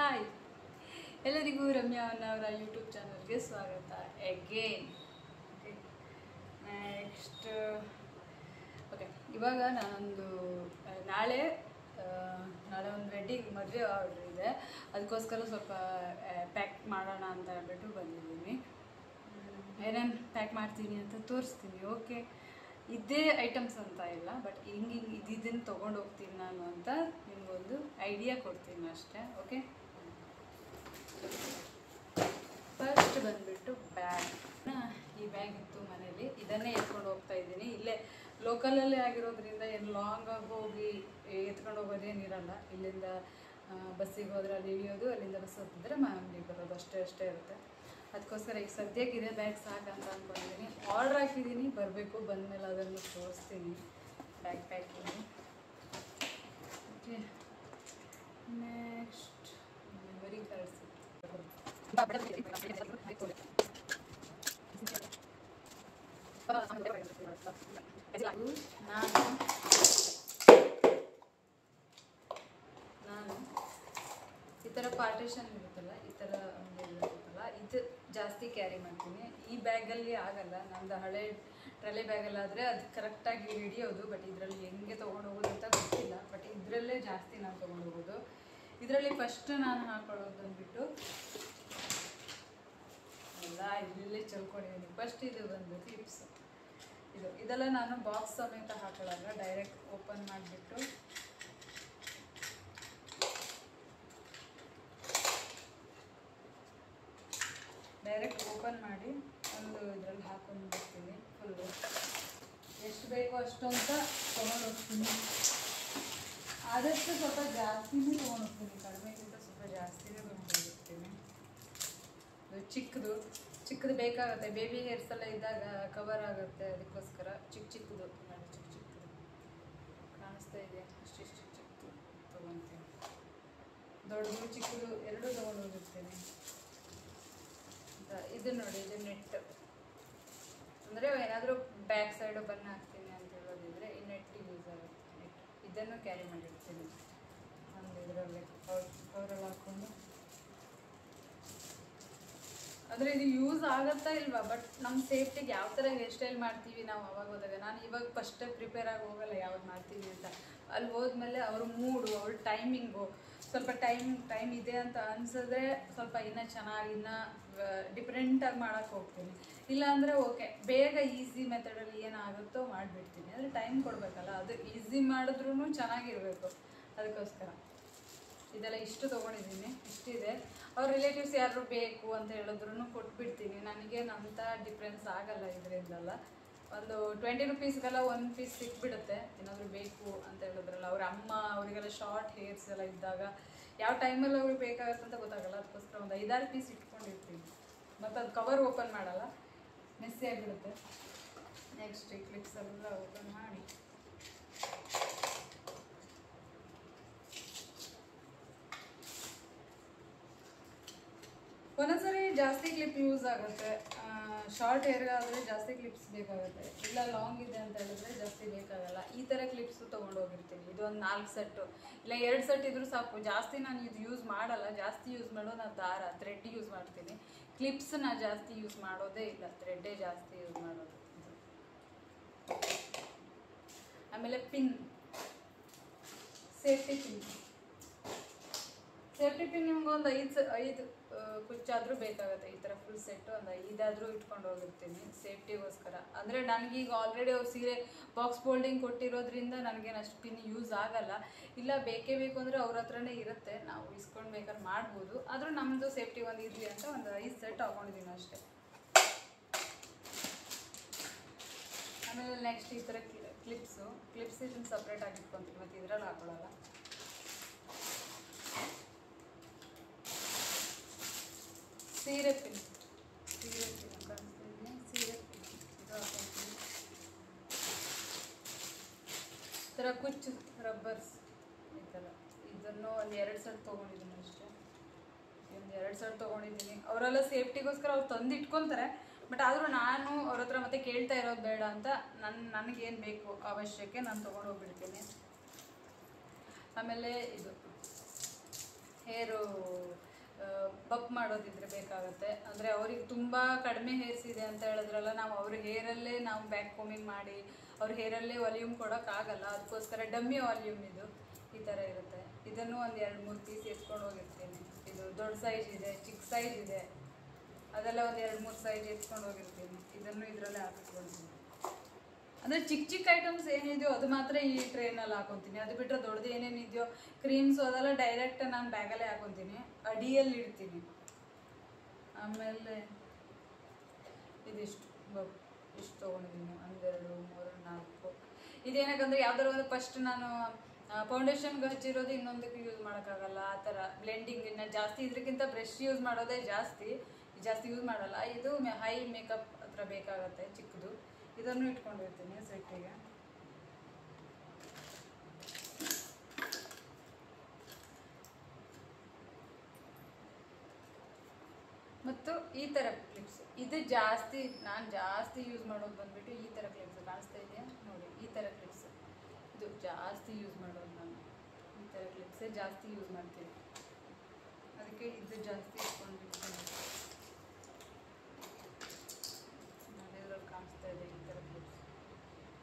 Hi ಎಲ್ಲರಿಗೂ ರಮ್ಯಾ ಅವರ YouTube ಚಾನಲ್ಗೆ ಸ್ವಾಗತ ಅಗೇನ್. ನೆಕ್ಸ್ಟ್ ಓಕೆ, ಇವಾಗ ನಾನೊಂದು ನಾಳೆ ಒಂದು ವೆಡ್ಡಿಂಗ್ ಮದುವೆ ಆರ್ಡ್ರ್ ಇದೆ, ಅದಕ್ಕೋಸ್ಕರ ಸ್ವಲ್ಪ ಪ್ಯಾಕ್ ಮಾಡೋಣ ಅಂತ ಹೇಳ್ಬಿಟ್ಟು ಬಂದಿದ್ದೀನಿ. ಏನೇನು ಪ್ಯಾಕ್ ಮಾಡ್ತೀನಿ ಅಂತ ತೋರಿಸ್ತೀನಿ. ಓಕೆ, ಇದೇ ಐಟಮ್ಸ್ ಅಂತ ಇಲ್ಲ, ಬಟ್ ಹಿಂಗೆ ಇದನ್ನು ತೊಗೊಂಡು ಹೋಗ್ತೀನಿ ನಾನು ಅಂತ ನಿಮಗೊಂದು ಐಡಿಯಾ ಕೊಡ್ತೀನಿ ಅಷ್ಟೇ. ಓಕೆ, ಫಸ್ಟ್ ಬಂದುಬಿಟ್ಟು ಬ್ಯಾಗ್. ಈ ಬ್ಯಾಗ್ ಇತ್ತು ಮನೇಲಿ, ಇದನ್ನೇ ಎತ್ಕೊಂಡು ಹೋಗ್ತಾ ಇದ್ದೀನಿ. ಇಲ್ಲೇ ಲೋಕಲಲ್ಲೇ ಆಗಿರೋದ್ರಿಂದ ಏನು ಲಾಂಗಾಗಿ ಹೋಗಿ ಎತ್ಕೊಂಡು ಹೋಗೋದೇನಿರಲ್ಲ. ಇಲ್ಲಿಂದ ಬಸ್ಸಿಗೆ ಹೋದ್ರೆ ಅಲ್ಲಿ ಇಳಿಯೋದು, ಅಲ್ಲಿಂದ ಬಸ್ ಹತ್ತಿದ್ರೆ ಮನೆಗೆ ಬರೋದು, ಅಷ್ಟೇ ಇರುತ್ತೆ. ಅದಕ್ಕೋಸ್ಕರ ಈಗ ಸದ್ಯಕ್ಕೆ ಇದೇ ಬ್ಯಾಗ್ ಸಾಕಂತ ಅಂದ್ಕೊಂಡಿದ್ದೀನಿ. ಆರ್ಡ್ರ್ ಹಾಕಿದ್ದೀನಿ, ಬರಬೇಕು, ಬಂದಮೇಲೆ ಅದನ್ನು ತೋರಿಸ್ತೀನಿ bag packing. Okay, next memory cards. ನಾನು ಈ ಥರ ಪಾರ್ಟಿಷನ್ ಇರುತ್ತಲ್ಲ, ಈ ಥರ ಇರುತ್ತಲ್ಲ, ಇದು ಜಾಸ್ತಿ ಕ್ಯಾರಿ ಮಾಡ್ತೀನಿ. ಈ ಬ್ಯಾಗಲ್ಲಿ ಆಗಲ್ಲ, ನಂದು ಹಳೆ ಟ್ರಾಲಿ ಬ್ಯಾಗಲ್ಲಾದರೆ ಅದು ಕರೆಕ್ಟಾಗಿ ಹಿಡಿಯೋದು. ಬಟ್ ಇದರಲ್ಲಿ ಹೆಂಗೆ ತೊಗೊಂಡು ಹೋಗೋದು ಅಂತ ಗೊತ್ತಿಲ್ಲ. ಬಟ್ ಇದರಲ್ಲೇ ಜಾಸ್ತಿ ನಾನು ತೊಗೊಂಡು ಹೋಗೋದು. ಇದರಲ್ಲಿ ಫಸ್ಟ್ ನಾನು ಹಾಕೊಳ್ಳೋದು ಬಂದುಬಿಟ್ಟು ಎಲ್ಲ ಇಲ್ಲೇ ಚಲ್ಕೊಂಡಿದ್ದೀನಿ. ಫಸ್ಟ್ ಇದು ಬಂದು ಕ್ಲಿಪ್ಸ್. ಇದೆಲ್ಲ ನಾನು ಬಾಕ್ಸ್ ಸಮೇತ ಹಾಕೊಳ್ಳಲ್ಲ, ಡೈರೆಕ್ಟ್ ಓಪನ್ ಮಾಡಿಬಿಟ್ಟು ಮಾಡಿ ಒಂದು ಇದರಲ್ಲಿ ಹಾಕೊಂಡು ಬರ್ತೀನಿ. ಫುಲ್ಲು ಎಷ್ಟು ಬೇಕೋ ಅಷ್ಟು ಅಂತ ತೊಗೊಂಡು ಹೋಗ್ತೀನಿ. ಆದಷ್ಟು ಸ್ವಲ್ಪ ಜಾಸ್ತಿನೇ ತೊಗೊಂಡು ಹೋಗ್ತೀನಿ, ಕಡಿಮೆಗಿಂತ ಸ್ವಲ್ಪ ಜಾಸ್ತಿನೇ ತೊಗೊಂಡು ಹೋಗ್ತೀನಿ. ಚಿಕ್ಕದು ಬೇಕಾಗುತ್ತೆ, ಬೇಬಿ ಹೇರ್ಸ್ ಎಲ್ಲ ಇದ್ದಾಗ ಕವರ್ ಆಗುತ್ತೆ, ಅದಕ್ಕೋಸ್ಕರ ಚಿಕ್ಕದು ಕಾಣಿಸ್ತಾ ಇದೆ, ಅಷ್ಟಿಷ್ಟು ಚಿಕ್ಕದು ತೊಗೊತೀನಿ. ದೊಡ್ಡದು ಚಿಕ್ಕದು ಎರಡೂ ತೊಗೊಂಡು ಹೋಗಿರ್ತೀನಿ. ಇದು ನೋಡಿ, ಇದು ನೆಟ್, ಅಂದರೆ ಏನಾದರೂ ಬ್ಯಾಕ್ ಸೈಡು ಬನ್ನ ಹಾಕ್ತೀನಿ ಅಂತ ಹೇಳೋದಿದ್ರೆ ಈ ನೆಟ್ ಯೂಸ್ ಆಗುತ್ತೆ. ನೆಟ್ ಇದನ್ನು ಕ್ಯಾರಿ ಮಾಡಿರ್ತೀನಿ ಒಂದು ಇದರಲ್ಲಿ ಕವರಲ್ಲಿ ಹಾಕ್ಕೊಂಡು. ಅಂದರೆ ಇದು ಯೂಸ್ ಆಗುತ್ತಾ ಇಲ್ವಾ, ಬಟ್ ನಮ್ಮ ಸೇಫ್ಟಿಗೆ ಯಾವ ಥರ ಹೇರ್ ಸ್ಟೈಲ್ ಮಾಡ್ತೀವಿ ನಾವು ಅವಾಗ ಹೋದಾಗ. ನಾನು ಇವಾಗ ಫಸ್ಟೇ ಪ್ರಿಪೇರ್ ಆಗಿ ಹೋಗಲ್ಲ ಯಾವ್ದು ಮಾಡ್ತೀವಿ ಅಂತ. ಅಲ್ಲಿ ಹೋದ್ಮೇಲೆ ಅವ್ರ ಮೂಡು, ಅವ್ರ ಟೈಮಿಂಗು, ಸ್ವಲ್ಪ ಟೈಮ್ ಇದೆ ಅಂತ ಅನ್ಸಿದ್ರೆ ಸ್ವಲ್ಪ ಇನ್ನೂ ಚೆನ್ನಾಗಿ, ಇನ್ನೂ ಡಿಫ್ರೆಂಟಾಗಿ ಮಾಡೋಕ್ಕೆ ಹೋಗ್ತೀನಿ. ಇಲ್ಲಾಂದರೆ ಓಕೆ, ಬೇಗ ಈಸಿ ಮೆಥಡಲ್ಲಿ ಏನಾಗುತ್ತೋ ಮಾಡಿಬಿಡ್ತೀನಿ. ಅಂದರೆ ಟೈಮ್ ಕೊಡಬೇಕಲ್ಲ, ಅದು ಈಸಿ ಮಾಡಿದ್ರೂ ಚೆನ್ನಾಗಿರಬೇಕು. ಅದಕ್ಕೋಸ್ಕರ ಇದೆಲ್ಲ ಇಷ್ಟು ತೊಗೊಂಡಿದ್ದೀನಿ, ಇಷ್ಟಿದೆ. ಅವ್ರ ರಿಲೇಟಿವ್ಸ್ ಯಾರು ಬೇಕು ಅಂತ ಹೇಳಿದ್ರು ಕೊಟ್ಬಿಡ್ತೀನಿ. ನನಗೇನಂತ ಡಿಫ್ರೆನ್ಸ್ ಆಗಲ್ಲ ಇದರಿಂದಲ್ಲ. ಒಂದು 20 ರೂಪೀಸ್ಗೆಲ್ಲ ಒಂದು ಪೀಸ್ ಸಿಕ್ಬಿಡುತ್ತೆ. ಏನಾದರೂ ಬೇಕು ಅಂತ ಹೇಳಿದ್ರಲ್ಲ, ಅವ್ರ ಅಮ್ಮ ಅವರಿಗೆಲ್ಲ ಶಾರ್ಟ್ ಹೇರ್ಸ್ ಎಲ್ಲ ಇದ್ದಾಗ ಯಾವ ಟೈಮಲ್ಲಿ ಅವ್ರಿಗೆ ಬೇಕಾಗುತ್ತೆ ಅಂತ ಗೊತ್ತಾಗಲ್ಲ. ಅದಕ್ಕೋಸ್ಕರ ಒಂದು 5-6 ಪೀಸ್ ಇಟ್ಕೊಂಡಿರ್ತೀನಿ. ಮತ್ತು ಅದು ಕವರ್ ಓಪನ್ ಮಾಡಲ್ಲ, ಮೆಸ್ಸಿ ಆಗಿಬಿಡುತ್ತೆ. ನೆಕ್ಸ್ಟ್ ಈ ಕ್ಲಿಪ್ಸ್ ಎಲ್ಲ ಓಪನ್ ಮಾಡಿ ಒಂದೊಂದ್ಸರಿ ಜಾಸ್ತಿ ಕ್ಲಿಪ್ ಯೂಸ್ ಆಗುತ್ತೆ. ಶಾರ್ಟ್ ಹೇರ್ಗಾದರೆ ಜಾಸ್ತಿ ಕ್ಲಿಪ್ಸ್ ಬೇಕಾಗುತ್ತೆ, ಇಲ್ಲ ಲಾಂಗ್ ಇದೆ ಅಂತ ಹೇಳಿದ್ರೆ ಜಾಸ್ತಿ ಬೇಕಾಗಲ್ಲ. ಈ ಥರ ಕ್ಲಿಪ್ಸು ತೊಗೊಂಡು ಹೋಗಿರ್ತೀನಿ. ಇದು ಒಂದು 4 ಸೆಟ್ಟು ಇಲ್ಲ 2 ಸೆಟ್ ಇದ್ರೂ ಸಾಕು. ಜಾಸ್ತಿ ನಾನು ಇದು ಯೂಸ್ ಮಾಡಲ್ಲ. ಜಾಸ್ತಿ ಯೂಸ್ ಮಾಡೋದು ನಾನು ಥ್ರೆಡ್ ಯೂಸ್ ಮಾಡ್ತೀನಿ. ಕ್ಲಿಪ್ಸನ್ನ ಜಾಸ್ತಿ ಯೂಸ್ ಮಾಡೋದೇ ಇಲ್ಲ, ಥ್ರೆಡ್ಡೇ ಜಾಸ್ತಿ ಯೂಸ್ ಮಾಡೋದು. ಆಮೇಲೆ ಪಿನ್, ಸೇಫ್ಟಿ ಪಿನ್ ನಿಮ್ಗೊಂದು 5 ಕುಚ್ಚಾದರೂ ಬೇಕಾಗುತ್ತೆ. ಈ ಥರ ಫುಲ್ ಸೆಟ್ಟು ಒಂದು 5 ಇಟ್ಕೊಂಡು ಹೋಗಿರ್ತೀನಿ ಸೇಫ್ಟಿಗೋಸ್ಕರ. ಅಂದರೆ ನನಗೀಗ ಆಲ್ರೆಡಿ ಅವ್ರು ಸೀರೆ ಬಾಕ್ಸ್ ಫೋಲ್ಡಿಂಗ್ ಕೊಟ್ಟಿರೋದ್ರಿಂದ ನನಗೇನು ಅಷ್ಟು ಪಿನ್ ಯೂಸ್ ಆಗಲ್ಲ. ಇಲ್ಲ ಬೇಕೇ ಬೇಕು ಅಂದರೆ ಅವ್ರ ಹತ್ರನೇ ಇರುತ್ತೆ, ನಾವು ಇಸ್ಕೊಂಡು ಬೇಕಾದ್ರೆ ಮಾಡ್ಬೋದು. ಆದರೂ ನಮ್ಮದು ಸೇಫ್ಟಿ ಒಂದು ಇರಲಿ ಅಂತ ಒಂದು 5 ಸೆಟ್ ಹಾಕೊಂಡಿದ್ದೀನಿ ಅಷ್ಟೇ. ಆಮೇಲೆ ನೆಕ್ಸ್ಟ್ ಈ ಥರ ಕ್ಲಿಪ್ಸ್ ಇದನ್ನು ಸಪ್ರೇಟಾಗಿ ಇಟ್ಕೊತೀನಿ, ಮತ್ತು ಇದರಲ್ಲಿ ಹಾಕೊಳ್ಳಲ್ಲ. ಸೀರೆ ಪಿನ್ ಕಾಣಿಸ್ತಿದ್ದೀನಿ, ಸೀರೆ ಪಿನ್ ಇದು ಹಾಕೊಳ್ತೀನಿ. ಈ ಥರ ಕುಚ್ಚು ರಬ್ಬರ್ಸ್ ಈ ಥರ, ಇದನ್ನು ಒಂದು 2 ಸೆಟ್ ತೊಗೊಂಡಿದ್ದೀನಿ ಅಷ್ಟೇ. ಒಂದು 2 ಸೆಟ್ ತೊಗೊಂಡಿದ್ದೀನಿ. ಅವರೆಲ್ಲ ಸೇಫ್ಟಿಗೋಸ್ಕರ ಅವ್ರು ತಂದು ಇಟ್ಕೊತಾರೆ. ಬಟ್ ಆದರೂ ನಾನು ಅವ್ರ ಹತ್ರ ಮತ್ತೆ ಕೇಳ್ತಾ ಇರೋದು ಬೇಡ ಅಂತ ನನಗೇನು ಬೇಕು ಅವಶ್ಯಕ್ಕೆ ನಾನು ತೊಗೊಂಡು ಹೋಗ್ಬಿಡ್ತೀನಿ. ಆಮೇಲೆ ಇದು ಹೇರು ಬಪ್ ಮಾಡೋದಿದ್ರೆ ಬೇಕಾಗುತ್ತೆ. ಅಂದರೆ ಅವ್ರಿಗೆ ತುಂಬ ಕಡಿಮೆ ಹೇರ್ಸ್ ಇದೆ ಅಂತ ಹೇಳಿದ್ರಲ್ಲ, ನಾವು ಅವ್ರ ಹೇರಲ್ಲೇ ನಾವು ಬ್ಯಾಕ್ ಕೋಮಿಂಗ್ ಮಾಡಿ ಅವ್ರ ಹೇರಲ್ಲೇ ವಾಲ್ಯೂಮ್ ಕೊಡೋಕ್ಕಾಗಲ್ಲ. ಅದಕ್ಕೋಸ್ಕರ ಡಮ್ಮಿ ವಾಲ್ಯೂಮ್ ಇದು ಈ ಥರ ಇರುತ್ತೆ. ಇದನ್ನು ಒಂದು 2-3 ಪೀಸ್ ಎತ್ಕೊಂಡು ಹೋಗಿರ್ತೀನಿ. ಇದು ದೊಡ್ಡ ಸೈಜ್ ಇದೆ, ಚಿಕ್ಕ ಸೈಜ್ ಇದೆ, ಅದೆಲ್ಲ ಒಂದು 2-3 ಸೈಜ್ ಎತ್ಕೊಂಡು ಹೋಗಿರ್ತೀನಿ. ಇದನ್ನು ಇದರಲ್ಲೇ ಹಾಕಿಸ್ಕೊಳ್ತೀನಿ. ಅಂದರೆ ಚಿಕ್ಕ ಚಿಕ್ಕ ಐಟಮ್ಸ್ ಏನಿದೆಯೋ ಅದು ಮಾತ್ರ ಈ ಟ್ರೇನಲ್ಲಿ ಹಾಕೊತೀನಿ. ಅದು ಬಿಟ್ಟರೆ ದೊಡ್ಡದು ಏನೇನಿದೆಯೋ ಕ್ರೀಮ್ಸು ಅದೆಲ್ಲ ಡೈರೆಕ್ಟ್ ನಾನು ಬ್ಯಾಗಲ್ಲೇ ಹಾಕೊತೀನಿ, ಅಡಿಯಲ್ಲಿ ಇಡ್ತೀನಿ. ಆಮೇಲೆ ಇದಿಷ್ಟು ಇಷ್ಟು ತೊಗೊಂಡಿದ್ದೀನಿ, 1 2 3 4. ಇದೇನಕ್ಕಂದರೆ ಯಾವ್ದಾರು ಒಂದು ಫಸ್ಟ್ ನಾನು ಫೌಂಡೇಶನ್ಗೆ ಹಚ್ಚಿರೋದು ಇನ್ನೊಂದಕ್ಕೆ ಯೂಸ್ ಮಾಡೋಕ್ಕಾಗಲ್ಲ. ಆ ಥರ ಬ್ಲೆಂಡಿಂಗ್ ಇನ್ನು ಜಾಸ್ತಿ, ಇದಕ್ಕಿಂತ ಬ್ರಷ್ ಯೂಸ್ ಮಾಡೋದೇ ಜಾಸ್ತಿ ಯೂಸ್ ಮಾಡಲ್ಲ. ಇದು ಹೈ ಮೇಕಪ್ ಹತ್ರ ಬೇಕಾಗತ್ತೆ ಚಿಕ್ಕದು. ಇದನ್ನು ಇಟ್ಕೊಂಡಿರ್ತೀನಿ ಸೆಟ್ಟಿಗೆ. ಮತ್ತು ಈ ಥರ ಕ್ಲಿಪ್ಸ್, ಇದು ಜಾಸ್ತಿ ನಾನು ಜಾಸ್ತಿ ಯೂಸ್ ಮಾಡೋದು ಬಂದುಬಿಟ್ಟು ಈ ಥರ ಕ್ಲಿಪ್ಸ್ ಕಾಣಿಸ್ತಾ ಇದೆಯಾ ನೋಡಿ. ಈ ಥರ ಕ್ಲಿಪ್ಸ್ ಇದು ಜಾಸ್ತಿ ಯೂಸ್ ಮಾಡೋದು ನಾನು. ಈ ಥರ ಕ್ಲಿಪ್ಸೇ ಜಾಸ್ತಿ ಯೂಸ್ ಮಾಡ್ತೀನಿ, ಅದಕ್ಕೆ ಇದು ಜಾಸ್ತಿ ಇಟ್ಕೊಂಡಿರ್ತೀನಿ. ನಾನಿದ್ರಲ್ಲಿ ಕಾಣಿಸ್ತಾ ಇದೆ ಈ ಥರ ಕ್ಲಿಪ್ಸ್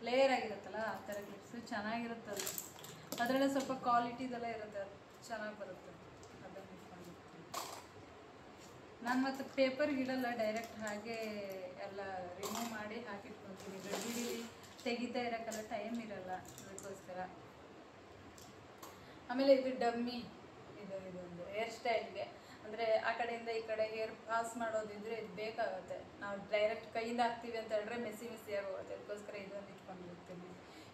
ಲೇಯರ್ ಆಗಿರುತ್ತಲ್ಲ, ಆ ಥರ ಕ್ಲಿಪ್ಸು ಚೆನ್ನಾಗಿರುತ್ತಲ್ಲ. ಅದರಲ್ಲೇ ಸ್ವಲ್ಪ ಕ್ವಾಲಿಟಿದೆಲ್ಲ ಇರುತ್ತೆ, ಅದು ಚೆನ್ನಾಗಿ ಬರುತ್ತೆ. ಅದನ್ನು ಇಟ್ಕೊಂಡಿರ್ತೀನಿ ನಾನು. ಮತ್ತು ಪೇಪರ್ಗೆ ಇಡಲ್ಲ, ಡೈರೆಕ್ಟ್ ಹಾಗೆ ಎಲ್ಲ ರಿಮೂವ್ ಮಾಡಿ ಹಾಕಿಟ್ಕೊತೀನಿ. ಗಡಿ ತೆಗಿತಾ ಇರೋಕ್ಕಲ್ಲ ಟೈಮ್ ಇರಲ್ಲ, ಅದಕ್ಕೋಸ್ಕರ. ಆಮೇಲೆ ಇದು ಡಮ್ಮಿ, ಇದೊಂದು ಹೇರ್ ಸ್ಟೈಲ್ಗೆ, ಅಂದರೆ ಆ ಕಡೆಯಿಂದ ಈ ಕಡೆ ಹೇರ್ ಪಾಸ್ ಮಾಡೋದಿದ್ರೆ ಇದು ಬೇಕಾಗುತ್ತೆ. ನಾವು ಡೈರೆಕ್ಟ್ ಕೈಯಿಂದ ಹಾಕ್ತೀವಿ ಅಂತ ಹೇಳಿದ್ರೆ ಮೆಸ್ಸಿಯಾಗಿ ಹೋಗುತ್ತೆ. ಅದಕ್ಕೋಸ್ಕರ ಇದೊಂದು ಇಟ್ಕೊಂಡಿರ್ತೀನಿ.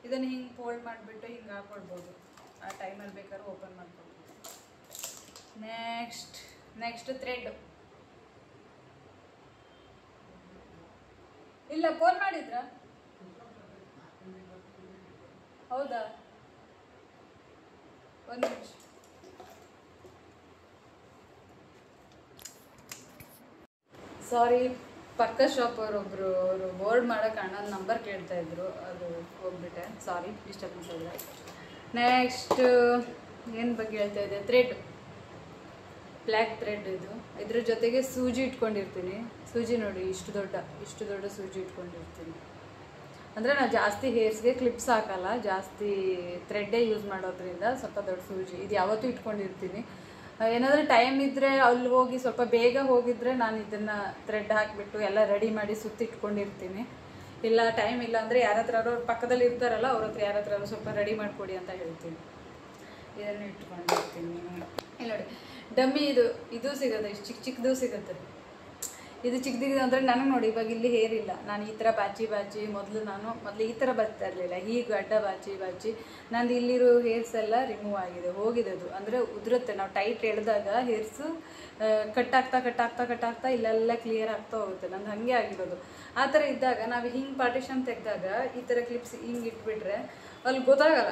ಇದನ್ನು ಹಿಂಗೆ ಫೋಲ್ಡ್ ಮಾಡಿಬಿಟ್ಟು ಹಿಂಗೆ ಹಾಕ್ಕೊಳ್ಬೋದು. ಆ ಟೈಮಲ್ಲಿ ಬೇಕಾದ್ರೂ ಓಪನ್ ಮಾಡ್ಕೊಳ್ಬೋದು. Next thread. ಇಲ್ಲ, ಫೋನ್ ಮಾಡಿದ್ರಾ? ಹೌದಾ, ಒಂದು ನಿಮಿಷ. ಸಾರಿ, ಪಕ್ಕ ಶಾಪ್ ಅವರೊಬ್ಬರು ಅವರು ಬೋರ್ಡ್ ಮಾಡೋಕೆ ಅಣ್ಣನ ನಂಬರ್ ಕೇಳ್ತಾ ಇದ್ರು, ಅದು ಹೋಗ್ಬಿಟ್ಟೆ. ಸಾರಿ, ಡಿಸ್ಟರ್ಬೆನ್ಸ್ ಆದರೆ. ನೆಕ್ಸ್ಟ್ ಏನು ಬಗ್ಗೆ ಹೇಳ್ತಾ ಇದೆ, ಥ್ರೆಡ್, ಬ್ಲ್ಯಾಕ್ ಥ್ರೆಡ್. ಇದ್ರ ಜೊತೆಗೆ ಸೂಜಿ ಇಟ್ಕೊಂಡಿರ್ತೀನಿ. ಸೂಜಿ ನೋಡಿ, ಇಷ್ಟು ದೊಡ್ಡ ಸೂಜಿ ಇಟ್ಕೊಂಡಿರ್ತೀನಿ. ಅಂದರೆ ನಾನು ಜಾಸ್ತಿ ಹೇರ್ಸ್ಗೆ ಕ್ಲಿಪ್ಸ್ ಹಾಕಲ್ಲ, ಜಾಸ್ತಿ ಥ್ರೆಡ್ಡೇ ಯೂಸ್ ಮಾಡೋದ್ರಿಂದ ಸ್ವಲ್ಪ ದೊಡ್ಡ ಸೂಜಿ ಇದು ಯಾವತ್ತೂ ಇಟ್ಕೊಂಡಿರ್ತೀನಿ. ಏನಾದರೂ ಟೈಮ್ ಇದ್ದರೆ ಅಲ್ಲಿ ಹೋಗಿ ಸ್ವಲ್ಪ ಬೇಗ ಹೋಗಿದ್ರೆ ನಾನು ಇದನ್ನು ಥ್ರೆಡ್ ಹಾಕಿಬಿಟ್ಟು ಎಲ್ಲ ರೆಡಿ ಮಾಡಿ ಸುತ್ತಿಟ್ಕೊಂಡಿರ್ತೀನಿ. ಇಲ್ಲ ಟೈಮ್ ಇಲ್ಲ ಅಂದರೆ ಯಾರ ಹತ್ರ ಅವ್ರ ಪಕ್ಕದಲ್ಲಿ ಇರ್ತಾರಲ್ಲ ಅವ್ರ ಹತ್ರ ಯಾರ ಹತ್ರ ಸ್ವಲ್ಪ ರೆಡಿ ಮಾಡಿಕೊಡಿ ಅಂತ ಹೇಳ್ತೀನಿ. ಇದನ್ನು ಇಟ್ಕೊಂಡಿರ್ತೀನಿ. ಇಲ್ಲ ನೋಡಿ, ಡಮ್ಮಿ ಇದು ಸಿಗುತ್ತೆ, ಇಷ್ಟು ಚಿಕ್ಕದು ಸಿಗುತ್ತೆ. ಇದು ಚಿಕ್ಕದಿದೆ ಅಂದರೆ ನನಗೆ ನೋಡಿ, ಇವಾಗ ಇಲ್ಲಿ ಹೇರ್ ಇಲ್ಲ. ನಾನು ಈ ಥರ ಬಾಚಿ ಮೊದಲು ಈ ಥರ ಬರ್ತಾ ಇರಲಿಲ್ಲ. ಹೀಗೆ ಅಡ್ಡ ಬಾಚಿ ನಂದು ಇಲ್ಲಿರೋ ಹೇರ್ಸ್ ಎಲ್ಲ ರಿಮೂವ್ ಆಗಿದೆ, ಹೋಗಿದೆ. ಅದು ಅಂದರೆ ಉದುರುತ್ತೆ. ನಾವು ಟೈಟ್ ಎಳೆದಾಗ ಹೇರ್ಸು ಕಟ್ ಆಗ್ತಾ ಇಲ್ಲೆಲ್ಲ ಕ್ಲಿಯರ್ ಆಗ್ತಾ ಹೋಗುತ್ತೆ. ನಂದು ಹಾಗೆ ಆಗಿರೋದು. ಆ ಥರ ಇದ್ದಾಗ ನಾವು ಹಿಂಗೆ ಪಾರ್ಟಿಷನ್ ತೆಗೆದಾಗ ಈ ಥರ ಕ್ಲಿಪ್ಸ್ ಹಿಂಗೆ ಇಟ್ಬಿಟ್ರೆ ಅಲ್ಲಿ ಗೊತ್ತಾಗಲ್ಲ.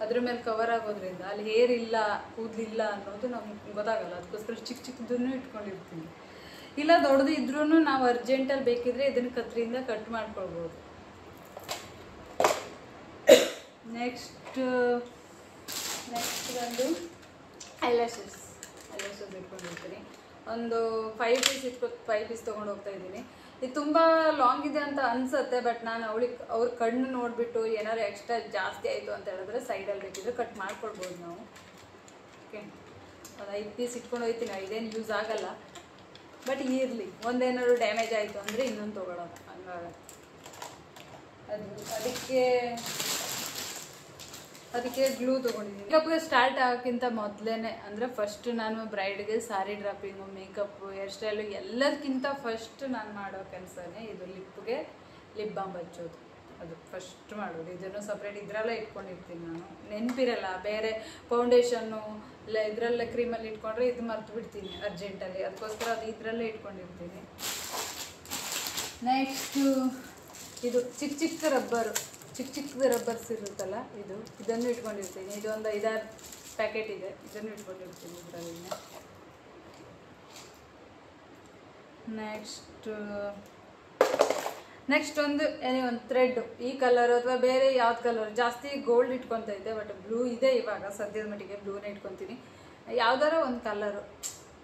ಅದ್ರ ಮೇಲೆ ಕವರ್ ಆಗೋದ್ರಿಂದ ಅಲ್ಲಿ ಹೇರ್ ಇಲ್ಲ, ಕೂದಲಿಲ್ಲ ಅನ್ನೋದು ನಮ್ಗೆ ಗೊತ್ತಾಗಲ್ಲ. ಅದಕ್ಕೋಸ್ಕರ ಚಿಕ್ಕದನ್ನು ಇಟ್ಕೊಂಡಿರ್ತೀನಿ. ಇಲ್ಲ ದೊಡ್ಡದು ಇದ್ರೂ ನಾವು ಅರ್ಜೆಂಟಲ್ಲಿ ಬೇಕಿದ್ರೆ ಇದನ್ನು ಕತ್ರಿಯಿಂದ ಕಟ್ ಮಾಡ್ಕೊಳ್ಬೋದು. ನೆಕ್ಸ್ಟ್ ಒಂದು ಐಲ್ಯಾಶಸ್ ಇಟ್ಕೊಂಡಿರ್ತೀನಿ. ಒಂದು 5 ಪೀಸ್ ತೊಗೊಂಡು ಹೋಗ್ತಾ ಇದ್ದೀನಿ. ಇದು ತುಂಬ ಲಾಂಗ್ ಇದೆ ಅಂತ ಅನಿಸುತ್ತೆ, ಬಟ್ ನಾನು ಅವ್ರ ಕಣ್ಣು ನೋಡಿಬಿಟ್ಟು ಏನಾದ್ರು ಎಕ್ಸ್ಟ್ರಾ ಜಾಸ್ತಿ ಆಯಿತು ಅಂತ ಹೇಳಿದ್ರೆ ಸೈಡಲ್ಲಿ ಬೇಕಿದ್ರೆ ಕಟ್ ಮಾಡ್ಕೊಳ್ಬೋದು ನಾವು. ಓಕೆ, ಒಂದು 5 ಪೀಸ್ ಇಟ್ಕೊಂಡು ಹೋಗ್ತೀನಿ. ಇದೇನು ಯೂಸ್ ಆಗಲ್ಲ, ಬಟ್ ಇರಲಿ, ಒಂದೇನಾದ್ರು ಡ್ಯಾಮೇಜ್ ಆಯಿತು ಅಂದರೆ ಇನ್ನೊಂದು ತೊಗೊಳೋದು, ಹಂಗಾಗತ್ತೆ. ಅದಕ್ಕೆ ಗ್ಲೂ ತೊಗೊಂಡಿದ್ದೀನಿ. ಮೇಕಪ್ಗೆ ಸ್ಟಾರ್ಟ್ ಆಗೋಕ್ಕಿಂತ ಮೊದಲೇ, ಅಂದರೆ ಫಸ್ಟ್ ನಾನು ಬ್ರೈಡ್ಗೆ sari draping, makeup, hair style ಎಲ್ಲದಕ್ಕಿಂತ ಫಸ್ಟ್ ನಾನು ಮಾಡೋ ಕೆಲಸನೇ ಇದು. ಲಿಪ್ಗೆ ಲಿಪ್ ಬಾಮ್ ಹಚ್ಚೋದು, ಅದು ಫಸ್ಟ್ ಮಾಡೋದು. ಇದನ್ನು ಸಪ್ರೇಟ್ ಇದರಲ್ಲೇ ಇಟ್ಕೊಂಡಿರ್ತೀನಿ ನಾನು. ನೆನಪಿರಲ್ಲ, ಬೇರೆ ಫೌಂಡೇಶನ್ನು ಇಲ್ಲ ಇದರಲ್ಲೇ ಕ್ರೀಮಲ್ಲಿ ಇಟ್ಕೊಂಡ್ರೆ ಇದು ಮರ್ತು ಬಿಡ್ತೀನಿ ಅರ್ಜೆಂಟಲ್ಲಿ. ಅದಕ್ಕೋಸ್ಕರ ಅದು ಇದರಲ್ಲೇ ಇಟ್ಕೊಂಡಿರ್ತೀನಿ. ನೆಕ್ಸ್ಟು ಇದು ಚಿಕ್ಕ ರಬ್ಬರ್ಸ್ ಇರುತ್ತಲ್ಲ, ಇದನ್ನು ಇಟ್ಕೊಂಡಿರ್ತೀನಿ. ಇದೊಂದು 5-6 ಪ್ಯಾಕೆಟ್ ಇದೆ, ಇದನ್ನು ಇಟ್ಕೊಂಡಿರ್ತೀನಿ ಇದರಲ್ಲಿ. ನೆಕ್ಸ್ಟ್ ಒಂದು ಥ್ರೆಡ್, ಈ ಕಲರ್ ಅಥವಾ ಬೇರೆ ಯಾವ್ದು ಕಲರ್, ಜಾಸ್ತಿ ಗೋಲ್ಡ್ ಇಟ್ಕೊತಾ ಇದ್ದೆ, ಬಟ್ ಬ್ಲೂ ಇದೆ ಇವಾಗ ಸದ್ಯದ ಮಟ್ಟಿಗೆ ಬ್ಲೂನೇ ಇಟ್ಕೊತೀನಿ. ಯಾವ್ದಾರ ಒಂದು ಕಲರು,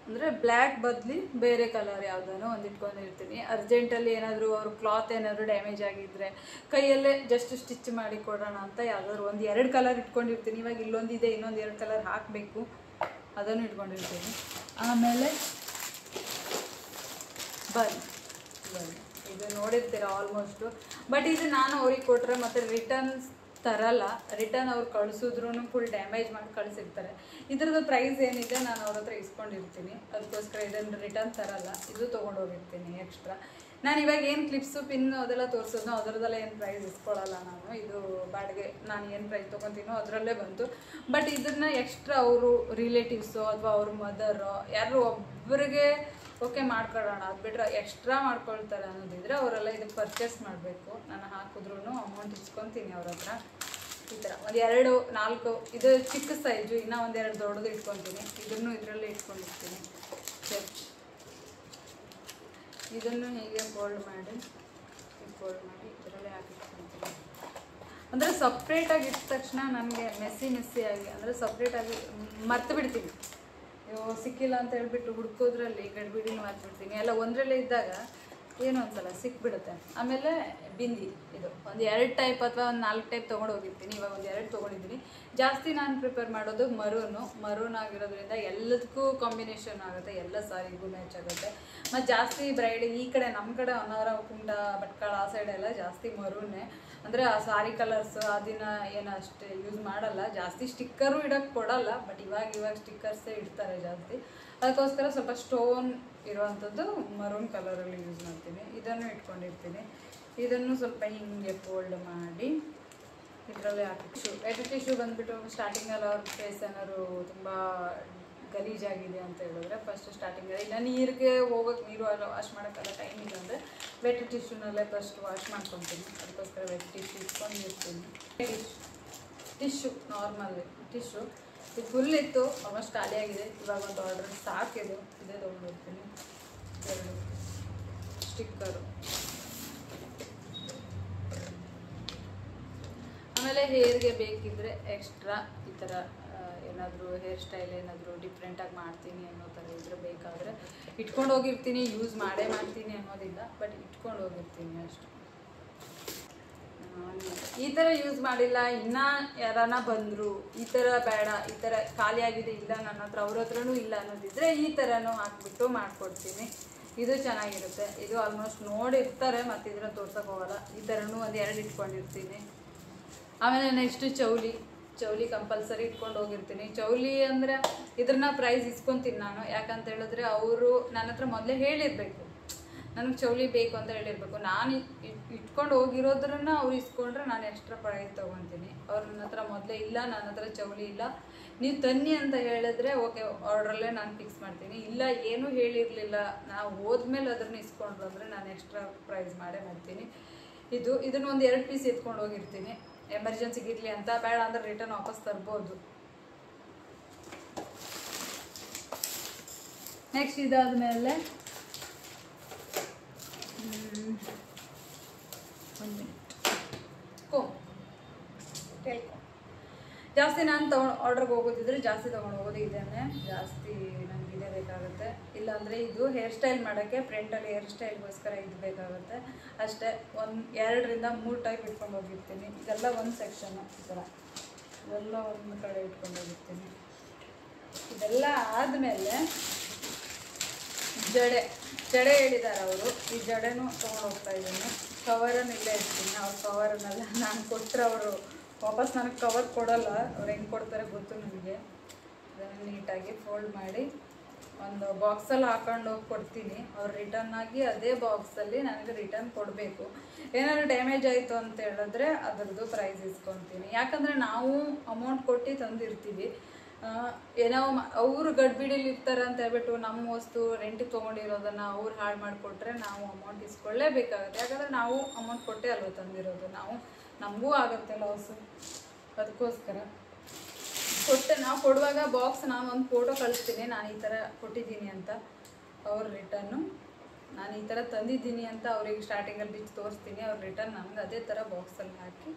ಅಂದರೆ ಬ್ಲ್ಯಾಕ್ ಬದಲಿ ಬೇರೆ ಕಲರ್ ಯಾವುದಾದ್ರು ಒಂದು ಇಟ್ಕೊಂಡಿರ್ತೀನಿ. ಅರ್ಜೆಂಟಲ್ಲಿ ಏನಾದರೂ ಅವ್ರ ಕ್ಲಾತ್ ಏನಾದರೂ ಡ್ಯಾಮೇಜ್ ಆಗಿದ್ದರೆ ಕೈಯಲ್ಲೇ ಜಸ್ಟ್ ಸ್ಟಿಚ್ ಮಾಡಿ ಕೊಡೋಣ ಅಂತ ಯಾವುದಾದ್ರು ಒಂದು 2 ಕಲರ್ ಇಟ್ಕೊಂಡಿರ್ತೀನಿ. ಇವಾಗ ಇಲ್ಲೊಂದಿದೆ, ಇನ್ನೊಂದು 2 ಕಲರ್ ಹಾಕಬೇಕು, ಅದನ್ನು ಇಟ್ಕೊಂಡಿರ್ತೀನಿ. ಆಮೇಲೆ ಬನ್ ಇದು ನೋಡಿರ್ತೀರ ಆಲ್ಮೋಸ್ಟು. ಬಟ್ ಇದು ನಾನು ಅವ್ರಿಗೆ ಕೊಟ್ಟರೆ ಮತ್ತು ರಿಟರ್ನ್ಸ್ ತರಲ್ಲ, ರಿಟರ್ನ್ ಅವ್ರು ಕಳಿಸಿದ್ರು ಫುಲ್ ಡ್ಯಾಮೇಜ್ ಮಾಡಿ ಕಳಿಸಿರ್ತಾರೆ. ಇದ್ರದ್ದು ಪ್ರೈಸ್ ಏನಿದೆ ನಾನು ಅವ್ರ ಹತ್ರ ಇಸ್ಕೊಂಡಿರ್ತೀನಿ, ಅದಕ್ಕೋಸ್ಕರ ಇದನ್ನು ರಿಟರ್ನ್ ತರಲ್ಲ, ಇದು ತೊಗೊಂಡೋಗಿರ್ತೀನಿ ಎಕ್ಸ್ಟ್ರಾ. ನಾನು ಇವಾಗ ಏನು ಕ್ಲಿಪ್ಸು ಪಿನ್ನು ಅದೆಲ್ಲ ತೋರಿಸೋದು ಅದರದ್ದೆಲ್ಲ ಏನು ಪ್ರೈಸ್ ಇಸ್ಕೊಳ್ಳಲ್ಲ ನಾನು. ಇದು ಬಾಡಿಗೆ ನಾನು ಏನು ಪ್ರೈಸ್ ತೊಗೊತೀನೋ ಅದರಲ್ಲೇ ಬಂತು. ಬಟ್ ಇದನ್ನು ಎಕ್ಸ್ಟ್ರಾ ಅವರು ರಿಲೇಟಿವ್ಸು ಅಥವಾ ಅವ್ರ ಮದರೋ ಯಾರು ಒಬ್ಬರಿಗೆ ಓಕೆ ಮಾಡ್ಕೊಳ್ಳೋಣ, ಅದು ಬಿಟ್ಟರೆ ಎಕ್ಸ್ಟ್ರಾ ಮಾಡ್ಕೊಳ್ತಾರೆ ಅನ್ನೋದಿದ್ರೆ ಅವರೆಲ್ಲ ಇದಕ್ಕೆ ಪರ್ಚೇಸ್ ಮಾಡಬೇಕು. ನಾನು ಹಾಕಿದ್ರೂ ಅಮೌಂಟ್ ಇಸ್ಕೊತೀನಿ ಅವ್ರ ಹತ್ರ. ಈ ಥರ ಒಂದು 2, 4 ಇದು ಚಿಕ್ಕ ಸೈಜು, ಇನ್ನೂ 1, 2 ದೊಡ್ಡದು ಇಟ್ಕೊತೀನಿ. ಇದನ್ನು ಇದರಲ್ಲೇ ಇಟ್ಕೊಂಡಿರ್ತೀನಿ. ಇದನ್ನು ಹೀಗೆ ಫೋಲ್ಡ್ ಮಾಡಿ ಇದರಲ್ಲೇ ಹಾಕಿಟ್ಕೊತೀನಿ. ಅಂದರೆ ಸಪ್ರೇಟಾಗಿ ಇಟ್ಟ ತಕ್ಷಣ ನನಗೆ ಮೆಸ್ಸಿಯಾಗಿ ಅಂದರೆ ಸಪ್ರೇಟಾಗಿ ಮರ್ತು ಬಿಡ್ತೀನಿ. ಸಿಕ್ಕಿಲ್ಲ ಅಂತ ಹೇಳ್ಬಿಟ್ಟು ಹುಡ್ಕೋದ್ರಲ್ಲಿ ಗಡ್ಬಿಡಿನ ಮರ್ತ್ಬಿಡ್ತೀನಿ. ಎಲ್ಲ ಒಂದರಲ್ಲೇ ಇದ್ದಾಗ ಏನೋ ಒಂದ್ಸಲ ಸಿಕ್ಬಿಡುತ್ತೆ. ಆಮೇಲೆ ಬಿಂದಿ ಇದು ಒಂದು 2 ಟೈಪ್ ಅಥವಾ ಒಂದು 4 ಟೈಪ್ ತೊಗೊಂಡು ಹೋಗಿರ್ತೀನಿ. ಇವಾಗ ಒಂದು 2 ತೊಗೊಂಡಿದ್ದೀನಿ. ಜಾಸ್ತಿ ನಾನು ಪ್ರಿಪೇರ್ ಮಾಡೋದು ಮರೂನ್ ಆಗಿರೋದ್ರಿಂದ ಎಲ್ಲದಕ್ಕೂ ಕಾಂಬಿನೇಷನ್ ಆಗುತ್ತೆ, ಎಲ್ಲ ಸಾರಿಗೂ ಮ್ಯಾಚ್ ಆಗುತ್ತೆ. ಮತ್ತು ಜಾಸ್ತಿ ಬ್ರೈಡ್ ಈ ಕಡೆ ನಮ್ಮ ಕಡೆ ಹೊನ್ನಾವರ ಕುಂಟ ಭಟ್ಕಳ ಆ ಸೈಡೆಲ್ಲ ಜಾಸ್ತಿ ಮರೂನೇ. ಅಂದರೆ ಆ ಸಾರಿ ಕಲರ್ಸ್ ಅದನ್ನ ಏನು ಅಷ್ಟೇ ಯೂಸ್ ಮಾಡಲ್ಲ, ಜಾಸ್ತಿ ಸ್ಟಿಕ್ಕರು ಇಡೋಕ್ಕೆ ಕೊಡಲ್ಲ. ಬಟ್ ಇವಾಗ ಸ್ಟಿಕ್ಕರ್ಸೇ ಇಡ್ತಾರೆ ಜಾಸ್ತಿ. ಅದಕ್ಕೋಸ್ಕರ ಸ್ವಲ್ಪ ಸ್ಟೋನ್ ಇರುವಂಥದ್ದು ಮರೂನ್ ಕಲರಲ್ಲಿ ಯೂಸ್ ಮಾಡ್ತೀನಿ. ಇದನ್ನು ಇಟ್ಕೊಂಡಿರ್ತೀನಿ. ಇದನ್ನು ಸ್ವಲ್ಪ ಹಿಂಗೆ ಫೋಲ್ಡ್ ಮಾಡಿ ಇದರಲ್ಲೇ ಹಾಕಿ ವೆಟ್ ಟಿಶ್ಯೂ ಬಂದುಬಿಟ್ಟು ಸ್ಟಾರ್ಟಿಂಗಲ್ಲಿ ಅವ್ರ ಫೇಸ್ ಏನಾದ್ರು ತುಂಬ ಗಲೀಜಾಗಿದೆ ಅಂತ ಹೇಳಿದ್ರೆ ಫಸ್ಟ್ ಸ್ಟಾರ್ಟಿಂಗಲ್ಲಿ ಇಲ್ಲ ನೀರಿಗೆ ಹೋಗೋಕ್ಕೆ ನೀರು ವಾಶ್ ಮಾಡೋಕ್ಕೆಲ್ಲ ಟೈಮ್ ಇಲ್ಲ ಅಂದರೆ ವೆಟ್ ಟಿಶ್ಯೂನಲ್ಲೇ ಫಸ್ಟ್ ವಾಶ್ ಮಾಡ್ಕೊತೀನಿ. ಅದಕ್ಕೋಸ್ಕರ ವೆಟ್ ಟಿಶ್ಯೂ ಇಟ್ಕೊಂಡಿರ್ತೀನಿ. ಟಿಶ್ಯೂ ನಾರ್ಮಲ್ ಟಿಶ್ಯೂ ಇದು ಫುಲ್ ಇತ್ತು, ಆಲ್ಮೋಸ್ಟ್ ಖಾಲಿಯಾಗಿದೆ. ಇವಾಗ ಒಂದು ಆರ್ಡರ್ ಸಾಕಿದು, ಇದೇ ತೊಗೊಂಡಿರ್ತೀನಿ. 2 ಸ್ಟಿಕ್ಕರು. ಆಮೇಲೆ ಹೇರ್ಗೆ ಬೇಕಿದ್ದರೆ ಎಕ್ಸ್ಟ್ರಾ ಈ ಥರ ಏನಾದರೂ ಹೇರ್ ಸ್ಟೈಲ್ ಏನಾದರೂ ಡಿಫ್ರೆಂಟಾಗಿ ಮಾಡ್ತೀನಿ ಅನ್ನೋ ಥರ ಇದ್ರೆ ಬೇಕಾದರೆ ಇಟ್ಕೊಂಡು ಹೋಗಿರ್ತೀನಿ. ಯೂಸ್ ಮಾಡೇ ಮಾಡ್ತೀನಿ ಅನ್ನೋದಿಲ್ಲ, ಬಟ್ ಇಟ್ಕೊಂಡು ಹೋಗಿರ್ತೀನಿ ಅಷ್ಟು. ಈ ಥರ ಯೂಸ್ ಮಾಡಿಲ್ಲ, ಇನ್ನೂ ಯಾರನ್ನ ಬಂದರು ಈ ಥರ ಬೇಡ, ಈ ಥರ ಖಾಲಿಯಾಗಿದೆ ಇಲ್ಲ ನನ್ನ ಹತ್ರ, ಅವ್ರ ಹತ್ರನೂ ಇಲ್ಲ ಅನ್ನೋದಿದ್ರೆ ಈ ಥರನೂ ಹಾಕ್ಬಿಟ್ಟು ಮಾಡಿಕೊಡ್ತೀನಿ. ಇದು ಚೆನ್ನಾಗಿರುತ್ತೆ. ಇದು ಆಲ್ಮೋಸ್ಟ್ ನೋಡಿರ್ತಾರೆ, ಮತ್ತು ಇದನ್ನು ತೋರ್ಸೋಕೆ ಹೋಗಲ್ಲ. ಈ ಥರನೂ ಒಂದು 2 ಇಟ್ಕೊಂಡಿರ್ತೀನಿ. ಆಮೇಲೆ ನೆಕ್ಸ್ಟು ಚೌಲಿ ಕಂಪಲ್ಸರಿ ಇಟ್ಕೊಂಡು ಹೋಗಿರ್ತೀನಿ. ಚೌಲಿ ಅಂದರೆ ಇದ್ರನ್ನ ಪ್ರೈಸ್ ಇಸ್ಕೊತೀನಿ ನಾನು. ಯಾಕಂತ ಹೇಳಿದ್ರೆ ಅವರು ನನ್ನ ಹತ್ರ ಮೊದಲೇ ಹೇಳಿರಬೇಕು, ನನಗೆ ಚೌಲಿ ಬೇಕು ಅಂತ ಹೇಳಿರಬೇಕು. ನಾನು ಇಟ್ಕೊಂಡು ಹೋಗಿರೋದ್ರನ್ನ ಅವ್ರು ಇಸ್ಕೊಂಡ್ರೆ ನಾನು ಎಕ್ಸ್ಟ್ರಾ ಪ್ರೈಸ್ ತೊಗೊತೀನಿ. ಅವ್ರು ನನ್ನ ಹತ್ರ ಮೊದಲೇ ಇಲ್ಲ, ನನ್ನ ಹತ್ರ ಚೌಲಿ ಇಲ್ಲ, ನೀವು ತನ್ನಿ ಅಂತ ಹೇಳಿದ್ರೆ ಓಕೆ ಆರ್ಡ್ರಲ್ಲೇ ನಾನು ಫಿಕ್ಸ್ ಮಾಡ್ತೀನಿ. ಇಲ್ಲ ಏನೂ ಹೇಳಿರಲಿಲ್ಲ, ನಾವು ಹೋದ್ಮೇಲೆ ಅದನ್ನು ಇಸ್ಕೊಂಡ್ರು ಅಂದರೆ ನಾನು ಎಕ್ಸ್ಟ್ರಾ ಪ್ರೈಸ್ ಮಾಡೇ ಮಾಡ್ತೀನಿ. ಇದನ್ನು ಒಂದು 2 ಪೀಸ್ ಎತ್ಕೊಂಡು ಹೋಗಿರ್ತೀನಿ, ಎಮರ್ಜೆನ್ಸಿಗಿರಲಿ ಅಂತ. ಬೇಡ ಅಂದರೆ ರಿಟರ್ನ್ ವಾಪಸ್ ತರ್ಬೋದು. ನೆಕ್ಸ್ಟ್ ಇದಾದಮೇಲೆ ಜಾಸ್ತಿ ನಾನು ಆರ್ಡ್ರಿಗೆ ಹೋಗೋದಿದ್ರೆ ಜಾಸ್ತಿ ತೊಗೊಂಡು ಹೋಗೋದು ಇದನ್ನೇ, ಜಾಸ್ತಿ ನನಗೆ ಇದೇ ಬೇಕಾಗುತ್ತೆ. ಇಲ್ಲಾಂದರೆ ಇದು ಹೇರ್ ಸ್ಟೈಲ್ ಮಾಡೋಕ್ಕೆ ಫ್ರಂಟಲ್ಲಿ ಹೇರ್ ಸ್ಟೈಲ್ಗೋಸ್ಕರ ಇದು ಬೇಕಾಗುತ್ತೆ ಅಷ್ಟೇ. 2 ರಿಂದ 3 ಟೈಪ್ ಇಟ್ಕೊಂಡು ಹೋಗಿರ್ತೀನಿ. ಇದೆಲ್ಲ ಒಂದು ಸೆಕ್ಷನ್ನು, ಈ ಥರ ಇದೆಲ್ಲ ಒಂದು ಕಡೆ ಇಟ್ಕೊಂಡು ಹೋಗಿರ್ತೀನಿ. ಇದೆಲ್ಲ ಆದಮೇಲೆ ಜಡೆ ಹೇಳಿದ್ದಾರೆ ಅವರು, ಈ ಜಡೆನೂ ತೊಗೊಂಡು ಹೋಗ್ತಾ ಇದ್ದೀನಿ. ಕವರನ್ನು ಇಲ್ಲೇ ಇರ್ತೀನಿ. ಅವ್ರ ಕವರನ್ನೆಲ್ಲ ನಾನು ಕೊಟ್ಟರೆ ಅವರು ವಾಪಸ್ ನನಗೆ ಕವರ್ ಕೊಡೋಲ್ಲ, ಅವ್ರು ಹೆಂಗೆ ಕೊಡ್ತಾರೆ ಗೊತ್ತು ನನಗೆ. ಅದನ್ನು ನೀಟಾಗಿ ಫೋಲ್ಡ್ ಮಾಡಿ ಒಂದು ಬಾಕ್ಸಲ್ಲಿ ಹಾಕೊಂಡು ಹೋಗಿ ಕೊಡ್ತೀನಿ. ಅವ್ರು ರಿಟರ್ನ್ ಆಗಿ ಅದೇ ಬಾಕ್ಸಲ್ಲಿ ನನಗೆ ರಿಟರ್ನ್ ಕೊಡಬೇಕು. ಏನಾದರೂ ಡ್ಯಾಮೇಜ್ ಆಯಿತು ಅಂತ ಹೇಳಿದ್ರೆ ಅದರದ್ದು ಪ್ರೈಸ್ ಇಸ್ಕೊತೀನಿ. ಯಾಕಂದರೆ ನಾವು ಅಮೌಂಟ್ ಕೊಟ್ಟು ತಂದಿರ್ತೀವಿ, ಏನೋ ಅವರು ಗಡ್ಬಿಡಿಲಿ ಇರ್ತಾರೆ ಅಂತ ಹೇಳ್ಬಿಟ್ಟು ನಮ್ಮ ವಸ್ತು ರೆಂಟಿಗೆ ತೊಗೊಂಡಿರೋದನ್ನು ಅವ್ರು ಹಾಳು ಮಾಡಿಕೊಟ್ರೆ ನಾವು ಅಮೌಂಟ್ ಇಸ್ಕೊಳ್ಳೇಬೇಕಾಗುತ್ತೆ. ಯಾಕಂದರೆ ನಾವು ಅಮೌಂಟ್ ಕೊಟ್ಟೇ ಅಲ್ವ ತಂದಿರೋದು, ನಮಗೂ ಆಗುತ್ತೆ ಲಾಸು. ಅದಕ್ಕೋಸ್ಕರ ನಾವು ಕೊಡುವಾಗ ಬಾಕ್ಸ್ ನಾನು ಒಂದು ಫೋಟೋ ಕಳಿಸ್ತೀನಿ, ನಾನು ಈ ಥರ ಕೊಟ್ಟಿದ್ದೀನಿ ಅಂತ. ಅವ್ರ ರಿಟರ್ನು ನಾನು ಈ ಥರ ತಂದಿದ್ದೀನಿ ಅಂತ ಅವ್ರಿಗೆ ಸ್ಟಾರ್ಟಿಂಗಲ್ಲಿ ಬಿಚ್ಚು ತೋರಿಸ್ತೀನಿ. ಅವ್ರ ರಿಟರ್ನ್ ನಮ್ಗೆ ಅದೇ ಥರ ಬಾಕ್ಸಲ್ಲಿ ಹಾಕಿ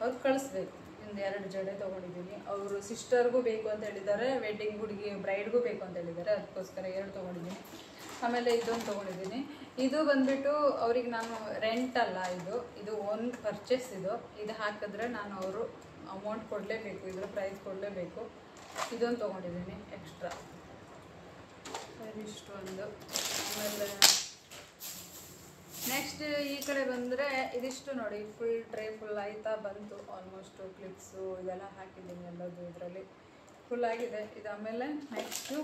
ಅವ್ರು ಕಳಿಸ್ಬೇಕು. ಒಂದು 2 ಜಡೆ ತೊಗೊಂಡಿದ್ದೀನಿ. ಅವರು ಸಿಸ್ಟರ್ಗೂ ಬೇಕು ಅಂತ ಹೇಳಿದ್ದಾರೆ, ವೆಡ್ಡಿಂಗ್ ಹುಡುಗಿ ಬ್ರೈಡ್ಗೂ ಬೇಕು ಅಂತ ಹೇಳಿದ್ದಾರೆ, ಅದಕ್ಕೋಸ್ಕರ 2 ತೊಗೊಂಡಿದ್ದೀನಿ. ಆಮೇಲೆ ಇದೊಂದು ತೊಗೊಂಡಿದ್ದೀನಿ. ಇದು ಬಂದುಬಿಟ್ಟು ಅವ್ರಿಗೆ ನಾನು ರೆಂಟ್ ಅಲ್ಲ, ಇದು ಓನ್ ಪರ್ಚೇಸ್. ಇದು ಹಾಕಿದ್ರೆ ನಾನು ಅವರು ಅಮೌಂಟ್ ಕೊಡಲೇಬೇಕು, ಇದ್ರ ಪ್ರೈಸ್ ಕೊಡಲೇಬೇಕು. ಇದೊಂದು ತೊಗೊಂಡಿದ್ದೀನಿ ಎಕ್ಸ್ಟ್ರಾ, ಇದಿಷ್ಟು ಒಂದು. ಆಮೇಲೆ ನೆಕ್ಸ್ಟ್ ಈ ಕಡೆ ಬಂದರೆ ಇದಿಷ್ಟು ನೋಡಿ, ಫುಲ್ ಟ್ರೇ ಫುಲ್ ಆಯ್ತಾ ಬಂತು. ಆಲ್ಮೋಸ್ಟು ಕ್ಲಿಪ್ಸು ಇದೆಲ್ಲ ಹಾಕಿದ್ದೀನಿ, ಎಲ್ಲದು ಇದರಲ್ಲಿ ಫುಲ್ ಆಗಿದೆ. ಇದು ಆಮೇಲೆ ನೆಕ್ಸ್ಟು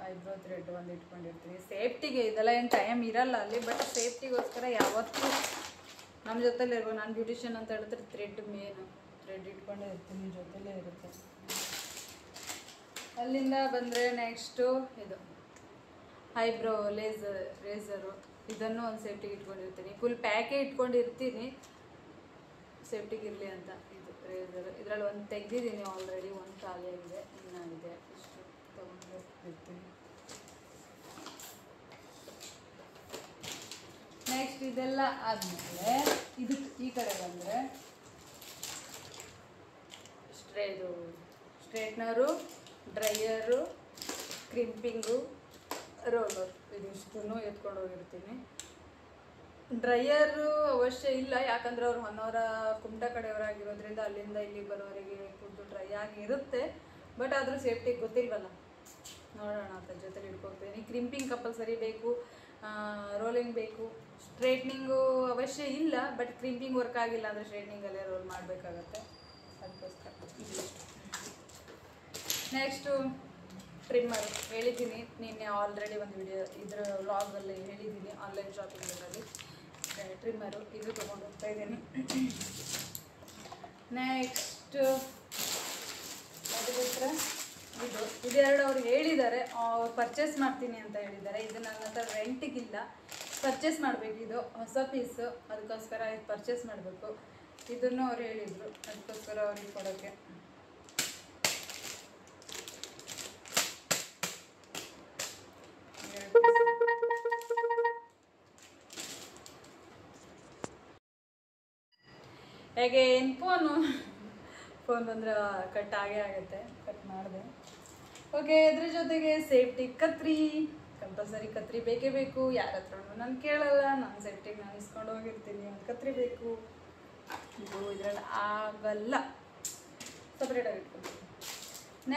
ಐಬ್ರೋ ಥ್ರೆಡ್ ಒಂದು ಇಟ್ಕೊಂಡಿರ್ತೀನಿ ಸೇಫ್ಟಿಗೆ. ಇದೆಲ್ಲ ಏನು ಟೈಮ್ ಇರಲ್ಲ ಅಲ್ಲಿ, ಬಟ್ ಸೇಫ್ಟಿಗೋಸ್ಕರ ಯಾವತ್ತೂ ನಮ್ಮ ಜೊತೆಲೇ ಇರ್ಬೋದು. ನಾನು ಬ್ಯೂಟಿಷಿಯನ್ ಅಂತ ಹೇಳಿದ್ರೆ ಥ್ರೆಡ್ ಮೇನು, ಥ್ರೆಡ್ ಇಟ್ಕೊಂಡೇ ಇರ್ತೀನಿ, ಜೊತೆಲೇ ಇರುತ್ತೆ. ಅಲ್ಲಿಂದ ಬಂದರೆ ನೆಕ್ಸ್ಟು ಇದು ಐಬ್ರೋ ರೇಸರು, ಇದನ್ನು ಒಂದು ಸೇಫ್ಟಿಗೆ ಇಟ್ಕೊಂಡಿರ್ತೀನಿ. ಫುಲ್ ಪ್ಯಾಕೇ ಇಟ್ಕೊಂಡಿರ್ತೀನಿ ಸೇಫ್ಟಿಗೆ ಇರಲಿ ಅಂತ. ಇದು ರೇಸರು, ಇದರಲ್ಲಿ ಒಂದು ತೆಗೆದಿದ್ದೀನಿ ಆಲ್ರೆಡಿ, ಒಂದು ಖಾಲಿಯಾಗಿದೆ, ಇನ್ನೂ ಇದೆ. ಇಷ್ಟು ತೊಗೊಂಡಿರ್ತೀನಿ. ನೆಕ್ಸ್ಟ್ ಇದೆಲ್ಲ ಆದಮೇಲೆ ಇದು ಈ ಕಡೆ ಬಂದರೆ ಸ್ಟ್ರೇಟ್ನರು, ಡ್ರೈಯರು, ಕ್ರಿಂಪಿಂಗು, ರೋಲರ್, ಇದಿಷ್ಟನ್ನು ಎತ್ಕೊಂಡು ಹೋಗಿರ್ತೀನಿ. ಡ್ರೈಯರು ಅವಶ್ಯ ಇಲ್ಲ, ಯಾಕಂದರೆ ಅವ್ರು ಹೊನ್ನವರ ಕುಮಟಾ ಕಡೆಯವರಾಗಿರೋದ್ರಿಂದ ಅಲ್ಲಿಂದ ಇಲ್ಲಿ ಬರೋವರೆಗೆ ಕೂತು ಡ್ರೈ ಆಗಿರುತ್ತೆ. ಬಟ್ ಆದರೂ ಸೇಫ್ಟಿಗೆ ಗೊತ್ತಿಲ್ವಲ್ಲ, ನೋಡೋಣ ಅಂತ ಜೊತೆಲಿ ಇಟ್ಕೊಳ್ತೀನಿ. ಕ್ರಿಂಪಿಂಗ್ ಕಂಪಲ್ಸರಿ ಬೇಕು, ರೋಲಿಂಗ್ ಬೇಕು. ಸ್ಟ್ರೇಟ್ನಿಂಗು ಅವಶ್ಯ ಇಲ್ಲ, ಬಟ್ ಕ್ರಿಂಪಿಂಗ್ ವರ್ಕ್ ಆಗಿಲ್ಲ ಅಂದರೆ ಸ್ಟ್ರೇಟ್ನಿಂಗಲ್ಲೇ ರೋಲ್ ಮಾಡಬೇಕಾಗತ್ತೆ, ಅದಕ್ಕೋಸ್ಕರ. ನೆಕ್ಸ್ಟು ಟ್ರಿಮ್ಮರ್ ಹೇಳಿದ್ದೀನಿ ನಿನ್ನೆ ಆಲ್ರೆಡಿ ಒಂದು ವಿಡಿಯೋ ಇದರ ವ್ಲಾಗಲ್ಲಿ ಹೇಳಿದ್ದೀನಿ, ಆನ್ಲೈನ್ ಶಾಪಿಂಗಲ್ಲಿ. ಟ್ರಿಮ್ಮರು ಇದು ತೊಗೊಂಡು ಹೋಗ್ತಾ ಇದ್ದೀನಿ. ನೆಕ್ಸ್ಟ್ ಅದು ಬಿಟ್ಟರೆ ಇದೆರಡು ಅವ್ರು ಹೇಳಿದ್ದಾರೆ, ಅವ್ರು ಪರ್ಚೇಸ್ ಮಾಡ್ತೀನಿ ಅಂತ ಹೇಳಿದ್ದಾರೆ. ಇದು ನನ್ನ ಹತ್ರ ರೆಂಟಿಗಿಲ್ಲ, ಪರ್ಚೇಸ್ ಮಾಡಬೇಕು. ಇದು ಹೊಸ ಪೀಸು, ಅದಕ್ಕೋಸ್ಕರ ಇದು ಪರ್ಚೇಸ್ ಮಾಡಬೇಕು. ಇದನ್ನು ಅವ್ರು ಹೇಳಿದರು, ಅದಕ್ಕೋಸ್ಕರ ಅವ್ರಿಗೆ ಕೊಡೋಕ್ಕೆ. ಹೇಗೆ ಏನು ಫೋನ್ ಬಂದರೆ ಕಟ್ ಆಗೇ ಆಗುತ್ತೆ, ಕಟ್ ಮಾಡಿದೆ. ಓಕೆ, ಇದ್ರ ಜೊತೆಗೆ ಸೇಫ್ಟಿ ಕತ್ರಿ, ಕಂಪಲ್ಸರಿ ಕತ್ರಿ ಬೇಕೇ ಬೇಕು. ಯಾರ ಹತ್ರನೂ ನಾನು ಕೇಳಲ್ಲ, ನಾನು ಸೇಫ್ಟಿಗೆ ನಾನು ಇಸ್ಕೊಂಡು ಹೋಗಿರ್ತೀನಿ, ಒಂದು ಕತ್ರಿ ಬೇಕು. ಇದು ಇದರಲ್ಲಿ ಆಗಲ್ಲ, ಸಪ್ರೇಟಾಗಿ ಇಟ್ಕೊಳ್ತೀನಿ.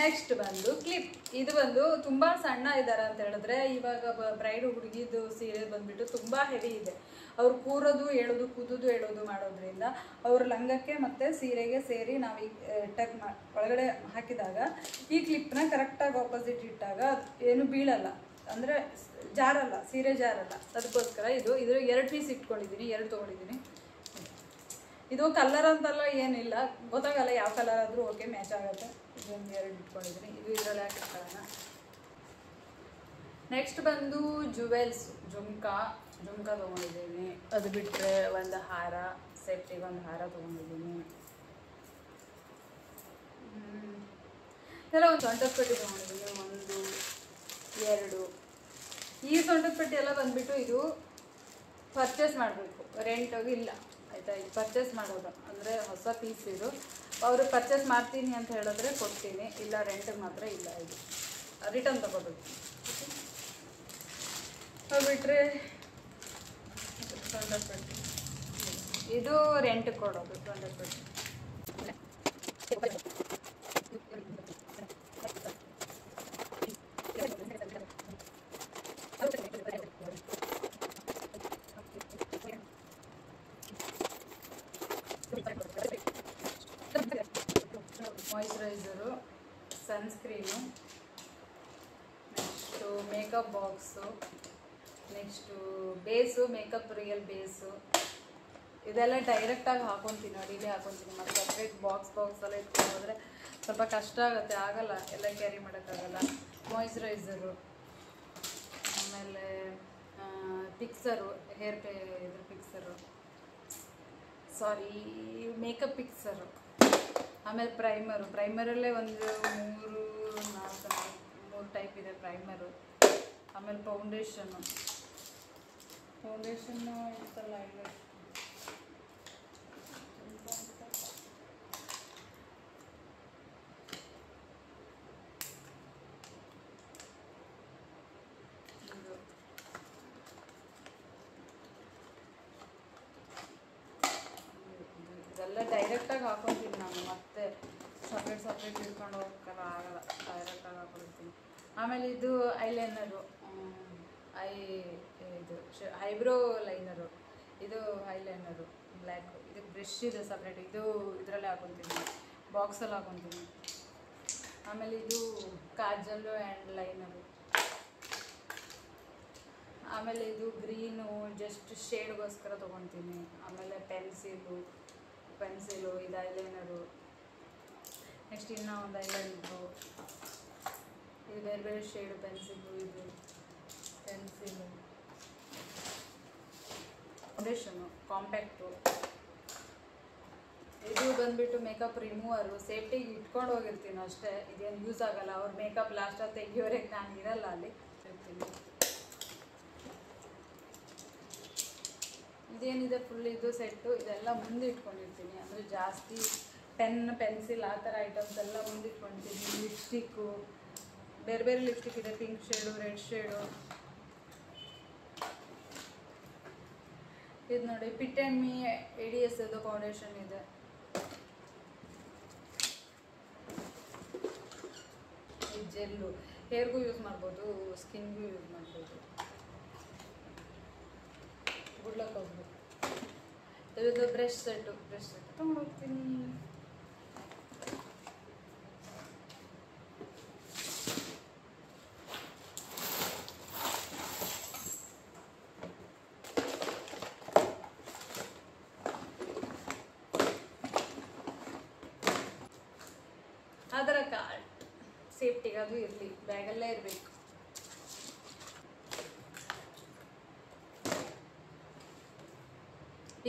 ನೆಕ್ಸ್ಟ್ ಬಂದು ಕ್ಲಿಪ್. ಇದು ಬಂದು ತುಂಬ ಸಣ್ಣ ಇದ್ದಾರೆ ಅಂತ ಹೇಳಿದ್ರೆ, ಇವಾಗ ಬ್ರೈಡ್ ಹುಡುಗಿದು ಸೀರೆ ಬಂದುಬಿಟ್ಟು ತುಂಬ ಹೆವಿ ಇದೆ. ಅವ್ರು ಕೂರೋದು ಹೇಳೋದು, ಕೂದೋದು ಹೇಳೋದು ಮಾಡೋದ್ರಿಂದ ಅವ್ರ ಲಂಗಕ್ಕೆ ಮತ್ತು ಸೀರೆಗೆ ಸೇರಿ ನಾವು ಈಗ ಟಕ್ ಒಳಗಡೆ ಹಾಕಿದಾಗ ಈ ಕ್ಲಿಪ್ನ ಕರೆಕ್ಟಾಗಿ ಆಪೋಸಿಟ್ ಇಟ್ಟಾಗ ಏನು ಬೀಳಲ್ಲ, ಅಂದರೆ ಜಾರಲ್ಲ, ಸೀರೆ ಜಾರಲ್ಲ. ಅದಕ್ಕೋಸ್ಕರ ಇದ್ರ 2 ಪೀಸ್ ಇಟ್ಕೊಂಡಿದ್ದೀನಿ, 2 ತೊಗೊಂಡಿದ್ದೀನಿ. ಇದು ಕಲರ್ ಅಂತಲ್ಲ ಏನಿಲ್ಲ, ಗೊತ್ತಾಗಲ್ಲ ಯಾವ ಕಲರ್ ಆದರೂ ಓಕೆ, ಮ್ಯಾಚ್ ಆಗುತ್ತೆ. ಇದೊಂದು 2 ಇಟ್ಕೊಂಡಿದ್ದೀನಿ. ಇದು ಇದರಲ್ಲಿ ಹಾಕಿಕೊಳ್ಳೋಣ. ನೆಕ್ಸ್ಟ್ ಬಂದು ಜುವೆಲ್ಸ್, ಜುಮ್ಕಾ ತೊಗೊಂಡಿದ್ದೀನಿ. ಅದು ಬಿಟ್ಟರೆ ಒಂದು ಹಾರ, ಸೇಫ್ಟಿಗೆ ಒಂದು ಹಾರ ತೊಗೊಂಡಿದ್ದೀನಿ. ಎಲ್ಲ ಒಂದು ಸೊಂಟದ ಪಟ್ಟಿ ತೊಗೊಂಡಿದ್ದೀನಿ, 1, 2. ಈ ಸೊಂಟದ ಪಟ್ಟಿ ಎಲ್ಲ ಬಂದುಬಿಟ್ಟು ಇದು ಪರ್ಚೇಸ್ ಮಾಡಬೇಕು, ರೆಂಟಾಗಿ ಇಲ್ಲ ಆಯಿತಾ. ಇದು ಪರ್ಚೇಸ್ ಮಾಡೋದು ಅಂದರೆ ಹೊಸ ಪೀಸ್. ಇದು ಅವರು ಪರ್ಚೇಸ್ ಮಾಡ್ತೀನಿ ಅಂತ ಹೇಳಿದ್ರೆ ಕೊಡ್ತೀನಿ, ಇಲ್ಲ ರೆಂಟಿಗೆ ಮಾತ್ರ ಇಲ್ಲ. ಇದು ರಿಟರ್ನ್ ತೊಗೋಬೇಕು. ಅದು ಬಿಟ್ಟರೆ ಸೊಂಟದ ಪಟ್ಟಿ, ಇದು ರೆಂಟಿಗೆ ಕೊಡೋದು ಸೊಂಟದ ಪಟ್ಟಿ. Moisturiser, sunscreen, next makeup box, next base, makeup real base. ಇದೆಲ್ಲ ಡೈರೆಕ್ಟಾಗಿ ಹಾಕೊತೀನಿ, ಅಡಿಲೇ ಹಾಕೊತೀನಿ. ಮತ್ತು ಸಪ್ರೇಟ್ ಬಾಕ್ಸ್ ಎಲ್ಲ ಇಟ್ಕೊಂಡು ಹೋದರೆ ಸ್ವಲ್ಪ ಕಷ್ಟ ಆಗುತ್ತೆ, ಆಗಲ್ಲ, ಎಲ್ಲ ಕ್ಯಾರಿ ಮಾಡೋಕ್ಕಾಗಲ್ಲ. ಮಾಯಿಶ್ಚರೈಸರು, ಆಮೇಲೆ ಪಿಕ್ಸರು, ಇದ್ರ ಪಿಕ್ಸರು, ಸಾರಿ ಮೇಕಪ್ ಪಿಕ್ಸರು. ಆಮೇಲೆ ಪ್ರೈಮರಲ್ಲೇ ಒಂದು 3 ಟೈಪ್ ಇದೆ ಪ್ರೈಮರು. ಆಮೇಲೆ ಫೌಂಡೇಶನ್ನು ಇರ್ತಲ್ಲ, ಎಲ್ಲ ಡೈರೆಕ್ಟಾಗಿ ಹಾಕೊತೀನಿ ನಾನು, ಮತ್ತೆ ಸಪ್ರೇಟ್ ಇಟ್ಕೊಂಡು ಹೋಗಲ್ಲ, ಆಗಲ್ಲ, ಡೈರೆಕ್ಟಾಗಿ ಹಾಕೊಳ್ತೀನಿ. ಆಮೇಲೆ ಇದು ಐಲೈನರು, ಇದು ಐಬ್ರೋ ಲೈನರು, ಇದು ಐಲೈನರು ಬ್ಲ್ಯಾಕು, ಇದು ಬ್ರಷ್ ಇದೆ ಸಪ್ರೇಟ್, ಇದು ಇದರಲ್ಲೇ ಹಾಕೊತೀನಿ, ಬಾಕ್ಸಲ್ಲಿ ಹಾಕೊತೀನಿ. ಆಮೇಲೆ ಇದು ಕಾಜಲ್ಲು ಆ್ಯಂಡ್ ಲೈನರು. ಆಮೇಲೆ ಇದು ಗ್ರೀನು ಜಸ್ಟ್ ಶೇಡ್ಗೋಸ್ಕರ ತೊಗೊತೀನಿ. ಆಮೇಲೆ ಪೆನ್ಸಿಲು, ಇದು ಐಲೈನರು. ನೆಕ್ಸ್ಟ್ ಇನ್ನೂ ಒಂದು ಐಲೈನರು, ಇದು ಬೇರೆ ಬೇರೆ ಶೇಡು ಪೆನ್ಸಿಲು, ಇದು ಪೆನ್ಸಿಲು, ಫೌಂಡೇಶನು, ಕಾಂಪ್ಯಾಕ್ಟು. ಇದು ಬಂದುಬಿಟ್ಟು ಮೇಕಪ್ ರಿಮೂವರು, ಸೇಫ್ಟಿಗೆ ಇಟ್ಕೊಂಡು ಹೋಗಿರ್ತೀನಿ ಅಷ್ಟೇ, ಇದೇನು ಯೂಸ್ ಆಗೋಲ್ಲ. ಅವ್ರ ಮೇಕಪ್ ಲಾಸ್ಟಲ್ಲಿ ತೆಗಿಯೋರೆಗೆ ನಾನು ಇರಲ್ಲ ಅಲ್ಲಿ ಇರ್ತೀನಿ. ಇದೇನಿದೆ ಫುಲ್ ಇದು ಸೆಟ್ಟು, ಇದೆಲ್ಲ ಮುಂದೆ ಇಟ್ಕೊಂಡಿರ್ತೀನಿ. ಅಂದರೆ ಜಾಸ್ತಿ ಪೆನ್ಸಿಲ್ ಆ ಥರ ಐಟಮ್ಸ್ ಎಲ್ಲ ಮುಂದೆ ಇಟ್ಕೊಂಡಿರ್ತೀನಿ. ಲಿಪ್ಸ್ಟಿಕ್ಕು, ಬೇರೆ ಬೇರೆ ಲಿಪ್ಸ್ಟಿಕ್ ಇದೆ, ಪಿಂಕ್ ಶೇಡು, ರೆಡ್ ಶೇಡು. ಇದು ನೋಡಿ ಪಿಟ್ ಆ್ಯಂಡ್ ಮೀ ADS ಅದು ಫೌಂಡೇಶನ್ ಇದೆ. ಈ ಜೆಲ್ಲು ಹೇರ್ಗೂ ಯೂಸ್ ಮಾಡ್ಬೋದು, ಸ್ಕಿನ್ಗೂ ಯೂಸ್ ಮಾಡ್ಬೋದು. ಗುಡ್ಲಕ್ ಹೋಗ್ಬೇಕು. ಇದು ಬ್ರಷ್ ಸೆಟ್ಟು ತೊಗೊಂಡು ಹೋಗ್ತೀನಿ. ಆಧಾರ್ ಕಾರ್ಡ್ ಸೇಫ್ಟಿಗೆ ಅದು ಇರಲಿ, ಬ್ಯಾಗಲ್ಲೇ ಇರಬೇಕು.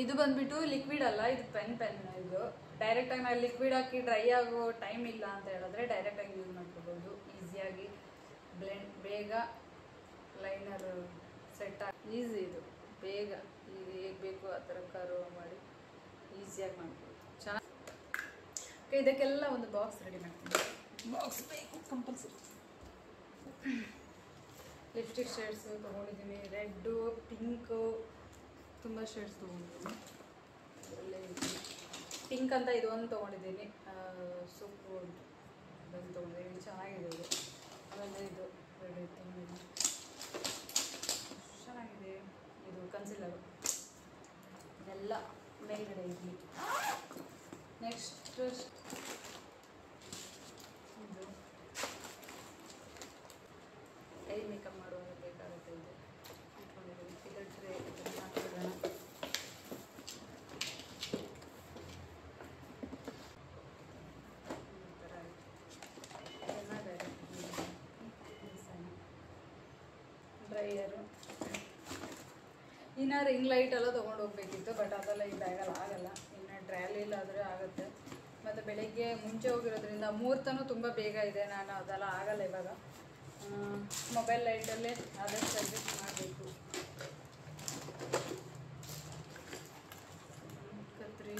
ಇದು ಬಂದ್ಬಿಟ್ಟು ಲಿಕ್ವಿಡ್ ಅಲ್ಲ, ಇದು ಪೆನ್. ಇದು ಡೈರೆಕ್ಟಾಗಿ ನಾನು ಲಿಕ್ವಿಡ್ ಹಾಕಿ ಡ್ರೈ ಆಗೋ ಟೈಮ್ ಇಲ್ಲ ಅಂತ ಹೇಳಿದ್ರೆ ಡೈರೆಕ್ಟಾಗಿ ಯೂಸ್ ಮಾಡ್ಕೋಬೋದು. ಈಸಿಯಾಗಿ ಬೇಗ ಲೈನರ್ ಸೆಟ್ ಈಸಿ. ಇದು ಬೇಗ ಇದು ಹೇಗೆ ಬೇಕು ಆ ಥರ ಕರ್ವ್ ಮಾಡಿ ಈಸಿಯಾಗಿ ಮಾಡ್ಬೋದು. ಚೆನ್ನಾಗಿ. ಇದಕ್ಕೆಲ್ಲ ಒಂದು ಬಾಕ್ಸ್ ರೆಡಿ ಮಾಡ್ತೀನಿ. ಬಾಕ್ಸ್ ಬೇಕು ಕಂಪಲ್ಸರಿ. ಲಿಪ್ಸ್ಟಿಕ್ ಶೇಡ್ಸು ತೊಗೊಂಡಿದ್ದೀನಿ, ರೆಡ್ಡು, ಪಿಂಕು, ತುಂಬ ಶೇಡ್ಸ್ ತೊಗೊಂಡಿದ್ದೀನಿ. ಅದರಲ್ಲೇ ಪಿಂಕ್ ಅಂತ ಇದು ಒಂದು ತೊಗೊಂಡಿದ್ದೀನಿ, ಸೂಪು ಅದನ್ನು ತೊಗೊಂಡಿದ್ದೀನಿ, ಚೆನ್ನಾಗಿದೆ ಇದು. ಆಮೇಲೆ ಇದು ರೆಡ್ ತೊಗೊಂಡಿದ್ದೀನಿ, ಚೆನ್ನಾಗಿದೆ. ಇದು ಕನ್ಸಿಲರು, ಇದೆಲ್ಲ ಮೇಲ್ಗಡೆ ಇರಲಿ. ನೆಕ್ಸ್ಟ್ ಇದು ಐ ಮೇಕಪ್ ಮಾಡುವಾಗ ಬೇಕಾಗುತ್ತೆ. ಇದು ಇಟ್ಕೊಂಡಿದ್ದೀನಿ. ಇದು ಟ್ರೇ ಹಾಕಿರೋಣ. ಈ ಥರ ಡ್ರೈಯರು. ಇನ್ನು ರಿಂಗ್ ಲೈಟ್ ಎಲ್ಲ ತೊಗೊಂಡು ಹೋಗ್ಬೇಕಿತ್ತು, ಬಟ್ ಅದೆಲ್ಲ ಈ ಬ್ಯಾಗಲ್ಲಿ ಆಗಲ್ಲ. ಇನ್ನು ಟ್ರ್ಯಾಲಿಲ್ ಆದರೆ ಆಗುತ್ತೆ. ಮತ್ತು ಬೆಳಗ್ಗೆ ಮುಂಚೆ ಹೋಗಿರೋದ್ರಿಂದ ಮುಹೂರ್ತನೂ ತುಂಬ ಬೇಗ ಇದೆ, ನಾನು ಅದೆಲ್ಲ ಆಗಲ್ಲ ಇವಾಗ. ಮೊಬೈಲ್ ಲೈಟಲ್ಲೇ ಆದಷ್ಟು ಅಡ್ಜಸ್ಟ್ ಮಾಡಬೇಕು. ಕತ್ರಿ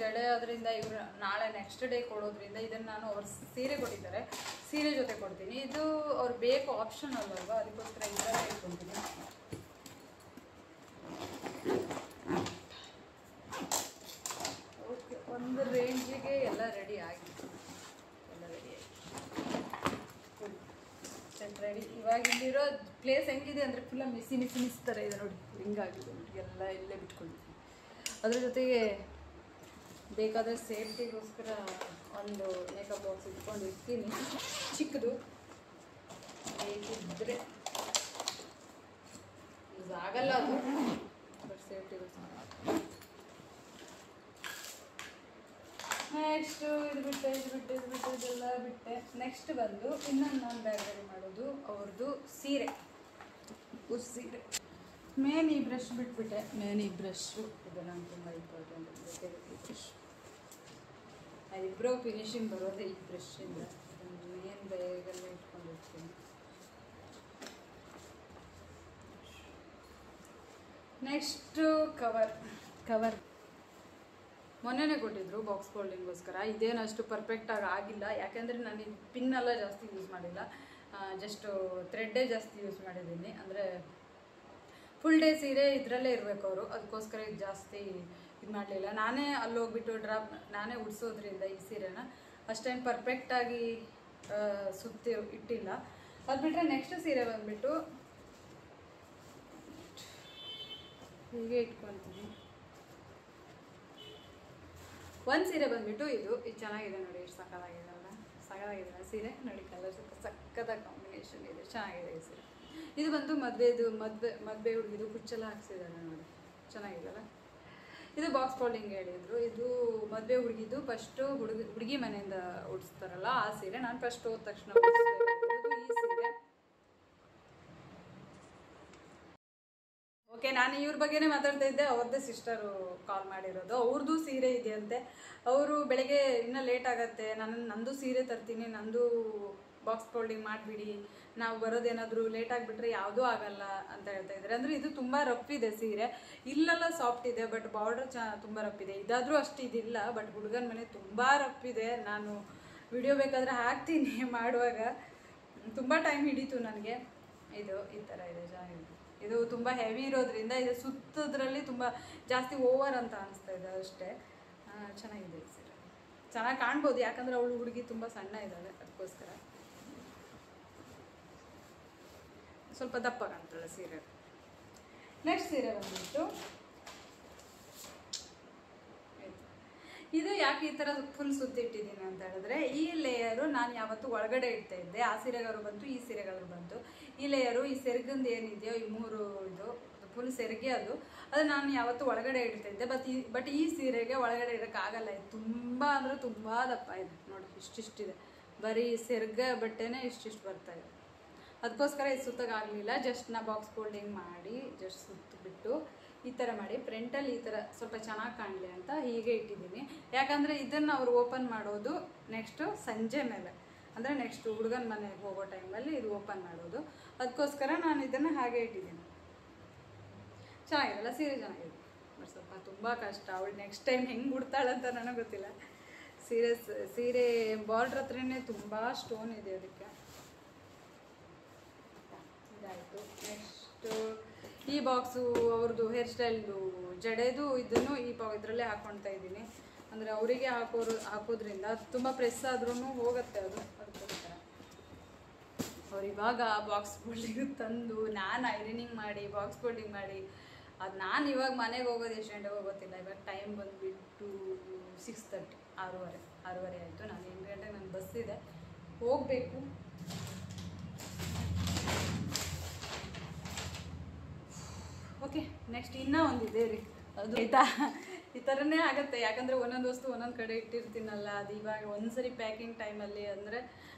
ಜಡೆ ಅದರಿಂದ ಇವರು ನಾಳೆ ನೆಕ್ಸ್ಟ್ ಡೇ ಕೊಡೋದ್ರಿಂದ ಇದನ್ನು ನಾನು ಅವ್ರು ಸೀರೆ ಕೊಟ್ಟಿದ್ದಾರೆ, ಸೀರೆ ಜೊತೆ ಕೊಡ್ತೀನಿ. ಇದು ಅವ್ರು ಬೇಕು ಆಪ್ಷನ್ ಅಲ್ವಾ, ಅದಕ್ಕೋಸ್ಕರ ಇದೆಲ್ಲ ಇಟ್ಕೊತೀನಿ. ಓಕೆ, ಒಂದು ರೇಂಜಿಗೆ ಎಲ್ಲ ರೆಡಿ ಆಗಿದೆ. Full set ready. ಇವಾಗ ಇಲ್ಲಿರೋ ಪ್ಲೇಸ್ ಹೆಂಗಿದೆ ಅಂದರೆ ಫುಲ್ಲ ಮಿಸ್ ಥರ ಇದೆ ನೋಡಿ, ಹಿಂಗಾಗಿದೆ ನೋಡಿ. ಎಲ್ಲ ಇಲ್ಲೇ ಬಿಟ್ಕೊಂಡಿದ್ದೀನಿ. ಅದ್ರ ಜೊತೆಗೆ ಬೇಕಾದರೆ ಸೇಫ್ಟಿಗೋಸ್ಕರ ಒಂದು ಮೇಕಪ್ ಬಾಕ್ಸ್ ಇಟ್ಕೊಂಡು ಇರ್ತೀನಿ, ಚಿಕ್ಕದು. ಬೇಕಿದ್ದರೆ ಯೂಸ್ ಆಗಲ್ಲ ಅದು, ಬಟ್ ಸೇಫ್ಟಿಗೋಸ್ಕರ. ನೆಕ್ಸ್ಟು ಇದು ಬಿಟ್ಟೆ ಇದೆಲ್ಲ ಬಿಟ್ಟೆ. ನೆಕ್ಸ್ಟ್ ಬಂದು ಇನ್ನೊಂದು ನಾನು ಬ್ಯಾಗ್ ರೆಡಿ ಮಾಡೋದು ಅವ್ರದ್ದು ಸೀರೆ. ಮೇನ್ ಈ ಬ್ರಷ್ ಬಿಟ್ಬಿಟ್ಟೆ. ಮೇನ್ ಈ ಬ್ರಷು ಇದು ನಾನು ತುಂಬ ಇಂಪಾರ್ಟೆಂಟ್ ಬ್ರಷ್. ಐಬ್ರೋ ಫಿನಿಶಿಂಗ್ ಬರೋದೇ ಈ ಬ್ರಷಿಂದ. ಮೇನ್ ಬೇಗಲ್ಲೇ ಇಟ್ಕೊಂಡಿರ್ತೀನಿ. ನೆಕ್ಸ್ಟು ಕವರ್ ಮೊನ್ನೆನೇ ಕೊಟ್ಟಿದ್ರು ಬಾಕ್ಸ್ ಫೋಲ್ಡಿಂಗೋಸ್ಕರ. ಇದೇನು ಅಷ್ಟು ಪರ್ಫೆಕ್ಟಾಗಿ ಆಗಿಲ್ಲ, ಯಾಕೆಂದರೆ ನಾನು ಪಿನ್ನೆಲ್ಲ ಜಾಸ್ತಿ ಯೂಸ್ ಮಾಡಿಲ್ಲ, ಜಸ್ಟು ಥ್ರೆಡ್ಡೇ ಜಾಸ್ತಿ ಯೂಸ್ ಮಾಡಿದ್ದೀನಿ. ಅಂದರೆ ಫುಲ್ ಡೇ ಸೀರೆ ಇದರಲ್ಲೇ ಇರಬೇಕು ಅವರು, ಅದಕ್ಕೋಸ್ಕರ ಇದು ಜಾಸ್ತಿ ಇದು ಮಾಡಲಿಲ್ಲ. ನಾನೇ ಅಲ್ಲಿ ಹೋಗ್ಬಿಟ್ಟು ನಾನೇ ಉಡ್ಸೋದ್ರಿಂದ ಈ ಸೀರೆನ ಅಷ್ಟೇನು ಪರ್ಫೆಕ್ಟಾಗಿ ಸುತ್ತಿ ಇಟ್ಟಿಲ್ಲ. ಅದು ಬಿಟ್ಟರೆ ನೆಕ್ಸ್ಟ್ ಸೀರೆ ಬಂದುಬಿಟ್ಟು ಹೀಗೆ ಇಟ್ಕೊಳ್ತೀನಿ. ಒಂದು ಸೀರೆ ಬಂದುಬಿಟ್ಟು ಇದು ಚೆನ್ನಾಗಿದೆ ನೋಡಿ, ಎಷ್ಟು ಸಕ್ಕತ್ತಾಗಿದೆ ಅಲ್ಲ, ಸಕ್ಕತ್ತಾಗಿದೆ ಸೀರೆ ನೋಡಿ, ಕಲರ್ ಸಕ್ಕತ್ತಾದ ಕಾಂಬಿನೇಷನ್ ಇದೆ, ಚೆನ್ನಾಗಿದೆ ಈ ಸೀರೆ. ಇದು ಬಂದು ಮದುವೆ ಹುಡುಗಿದು ಕುಚ್ಚೆಲ್ಲ ಹಾಕ್ಸಿದ್ದಾರೆ ನೋಡಿ, ಚೆನ್ನಾಗಿದೆಲ್ಲ. ಇದು ಬಾಕ್ಸ್ ಫೋಲ್ಡಿಂಗ್ ಹೇಳಿದ್ರು. ಇದು ಮದುವೆ ಹುಡುಗಿದು ಫಸ್ಟು ಹುಡುಗಿ ಮನೆಯಿಂದ ಉಡಿಸ್ತಾರಲ್ಲ ಆ ಸೀರೆ. ನಾನು ಫಸ್ಟ್ ಹೋದ ತಕ್ಷಣ ಈ ಸೀರೆ. ಓಕೆ, ನಾನು ಇವ್ರ ಬಗ್ಗೆನೇ ಮಾತಾಡ್ತಾ ಇದ್ದೆ. ಅವ್ರದ್ದೇ ಸಿಸ್ಟರು ಕಾಲ್ ಮಾಡಿರೋದು. ಅವ್ರದ್ದು ಸೀರೆ ಇದೆಯಂತೆ. ಅವರು ಬೆಳಗ್ಗೆ ಇನ್ನೂ ಲೇಟ್ ಆಗುತ್ತೆ, ನಂದು ಸೀರೆ ತರ್ತೀನಿ, ನಂದು ಬಾಕ್ಸ್ ಫೋಲ್ಡಿಂಗ್ ಮಾಡಿಬಿಡಿ, ನಾವು ಬರೋದೇನಾದರೂ ಲೇಟ್ ಆಗಿಬಿಟ್ರೆ ಯಾವುದೂ ಆಗಲ್ಲ ಅಂತ ಹೇಳ್ತಾ ಇದ್ದಾರೆ. ಅಂದರೆ ಇದು ತುಂಬ ರಫ್ ಇದೆ ಸೀರೆ, ಇಲ್ಲೆಲ್ಲ ಸಾಫ್ಟ್ ಇದೆ, ಬಟ್ ಬಾರ್ಡರ್ ತುಂಬ ರಫ್ ಇದೆ. ಇದಾದರೂ ಅಷ್ಟು ಇದಿಲ್ಲ, ಬಟ್ ಹುಡುಗನ ಮನೆ ತುಂಬ ರಫ್ ಇದೆ. ನಾನು ವಿಡಿಯೋ ಬೇಕಾದರೆ ಹಾಕ್ತೀನಿ ಮಾಡುವಾಗ, ತುಂಬ ಟೈಮ್ ಹಿಡೀತು ನನಗೆ. ಇದು ಈ ಥರ ಇದೆ, ಚೆನ್ನಾಗಿದೆ. ಇದು ತುಂಬ ಹೆವಿ ಇರೋದ್ರಿಂದ ಇದು ಸುತ್ತೋದ್ರಲ್ಲಿ ತುಂಬ ಜಾಸ್ತಿ ಓವರ್ ಅಂತ ಅನಿಸ್ತಾ ಇದೆ ಅಷ್ಟೇ. ಚೆನ್ನಾಗಿದೆ ಸೀರೆ, ಚೆನ್ನಾಗಿ ಕಾಣ್ಬೋದು, ಯಾಕಂದರೆ ಅವಳು ಹುಡುಗಿ ತುಂಬ ಸಣ್ಣ ಇದ್ದಾಳೆ, ಅದಕ್ಕೋಸ್ಕರ ಸ್ವಲ್ಪ ದಪ್ಪ ಕಾಣ್ತಾಳೆ ಸೀರೆ. ನೆಕ್ಸ್ಟ್ ಸೀರೆ ಬಂದ್ಬಿಟ್ಟು ಇದು ಯಾಕೆ ಈ ಥರ ಫುಲ್ ಸುತ್ತಿಟ್ಟಿದ್ದೀನಿ ಅಂತ ಹೇಳಿದ್ರೆ, ಈ ಲೇಯರು ನಾನು ಯಾವತ್ತೂ ಒಳಗಡೆ ಇಡ್ತಾ ಇದ್ದೆ. ಆ ಸೀರೆಗಳು ಬಂತು, ಈ ಸೀರೆಗಳು ಬಂತು. ಈ ಲೇಯರು, ಈ ಸೆರಗಂದು ಏನಿದೆಯೋ, ಈ ಮೂರು ಇದು ಫುಲ್ ಸೆರಗೆ ಅದು ನಾನು ಯಾವತ್ತೂ ಒಳಗಡೆ ಇಡ್ತಾ ಇದ್ದೆ. ಬಟ್ ಈ ಸೀರೆಗೆ ಒಳಗಡೆ ಇಡೋಕ್ಕಾಗಲ್ಲ. ಇದು ತುಂಬ ಅಂದರೆ ತುಂಬ ದಪ್ಪ ಇದೆ ನೋಡಿ, ಇಷ್ಟಿಷ್ಟಿದೆ. ಬರೀ ಸೆರಗ ಬಟ್ಟೆನೇ ಇಷ್ಟಿಷ್ಟು ಬರ್ತಾ ಇದೆ. ಅದಕ್ಕೋಸ್ಕರ ಇದು ಸುತ್ತಕ್ಕಾಗಲಿಲ್ಲ. ಜಸ್ಟ್ ನಾ ಬಾಕ್ಸ್ ಫೋಲ್ಡಿಂಗ್ ಮಾಡಿ ಜಸ್ಟ್ ಸುತ್ತಬಿಟ್ಟು ಈ ಥರ ಮಾಡಿ ಫ್ರಂಟಲ್ಲಿ ಈ ಥರ ಸ್ವಲ್ಪ ಚೆನ್ನಾಗಿ ಕಾಣಲಿ ಅಂತ ಹೀಗೆ ಇಟ್ಟಿದ್ದೀನಿ. ಯಾಕಂದರೆ ಇದನ್ನು ಅವರು ಓಪನ್ ಮಾಡೋದು ನೆಕ್ಸ್ಟು ಸಂಜೆ ಮೇಲೆ, ಅಂದರೆ ನೆಕ್ಸ್ಟ್ ಹುಡುಗನ ಮನೆಗೆ ಹೋಗೋ ಟೈಮಲ್ಲಿ ಇದು ಓಪನ್ ಮಾಡೋದು. ಅದಕ್ಕೋಸ್ಕರ ನಾನು ಇದನ್ನು ಹಾಗೆ ಇಟ್ಟಿದ್ದೀನಿ. ಚೆನ್ನಾಗಿರಲ್ಲ ಸೀರೆ, ಚೆನ್ನಾಗಿದೆ. ಬಟ್ ಸ್ವಲ್ಪ ತುಂಬ ಕಷ್ಟ. ಅವಳು ನೆಕ್ಸ್ಟ್ ಟೈಮ್ ಹೆಂಗೆ ಉಡ್ತಾಳಂತ ನನಗೆ ಗೊತ್ತಿಲ್ಲ. ಸೀರೆ ಬಾರ್ಡ್ರ್ ಹತ್ರನೇ ತುಂಬ ಸ್ಟೋನ್ ಇದೆ ಅದಕ್ಕೆ. ಇದಾಯಿತು. ನೆಕ್ಸ್ಟು ಈ ಬಾಕ್ಸು ಅವ್ರದ್ದು ಹೇರ್ ಸ್ಟೈಲ್ದು ಜಡೆದು ಇದನ್ನು ಇದರಲ್ಲೇ ಹಾಕ್ಕೊಳ್ತಾ ಇದ್ದೀನಿ. ಅಂದರೆ ಅವರಿಗೆ ಹಾಕೋದ್ರಿಂದ ತುಂಬ ಪ್ರೆಸ್ ಆದ್ರೂ ಹೋಗುತ್ತೆ ಅದು, ಅದಕ್ಕೋಸ್ಕರ ಅವ್ರು ಇವಾಗ ಬಾಕ್ಸ್ ಫೋಲ್ಡಿಂಗ್ ತಂದು ನಾನು ಐರನಿಂಗ್ ಮಾಡಿ ಬಾಕ್ಸ್ ಫೋಲ್ಡಿಂಗ್ ಮಾಡಿ ಅದು ನಾನು ಇವಾಗ ಮನೆಗೆ ಹೋಗೋದು ಎಷ್ಟು ಗಂಟೆಗೆ ಗೊತ್ತಿಲ್ಲ. ಇವಾಗ ಟೈಮ್ ಬಂದುಬಿಟ್ಟು 6:30, 6:30 ಆಯಿತು. ನಾನು 8 ಗಂಟೆಗೆ ನನ್ನ ಬಸ್ ಇದೆ, ಹೋಗಬೇಕು. ಓಕೆ, ನೆಕ್ಸ್ಟ್ ಇನ್ನೂ ಒಂದಿದೆ ರೀ, ಅದು ಆಯಿತಾ. ಈ ಥರನೇ ಆಗುತ್ತೆ, ಯಾಕಂದರೆ ಒಂದೊಂದು ವಸ್ತು ಒಂದೊಂದು ಕಡೆ ಇಟ್ಟಿರ್ತೀನಲ್ಲ, ಅದು ಇವಾಗ ಒಂದ್ಸರಿ ಪ್ಯಾಕಿಂಗ್ ಟೈಮಲ್ಲಿ ಅಂದರೆ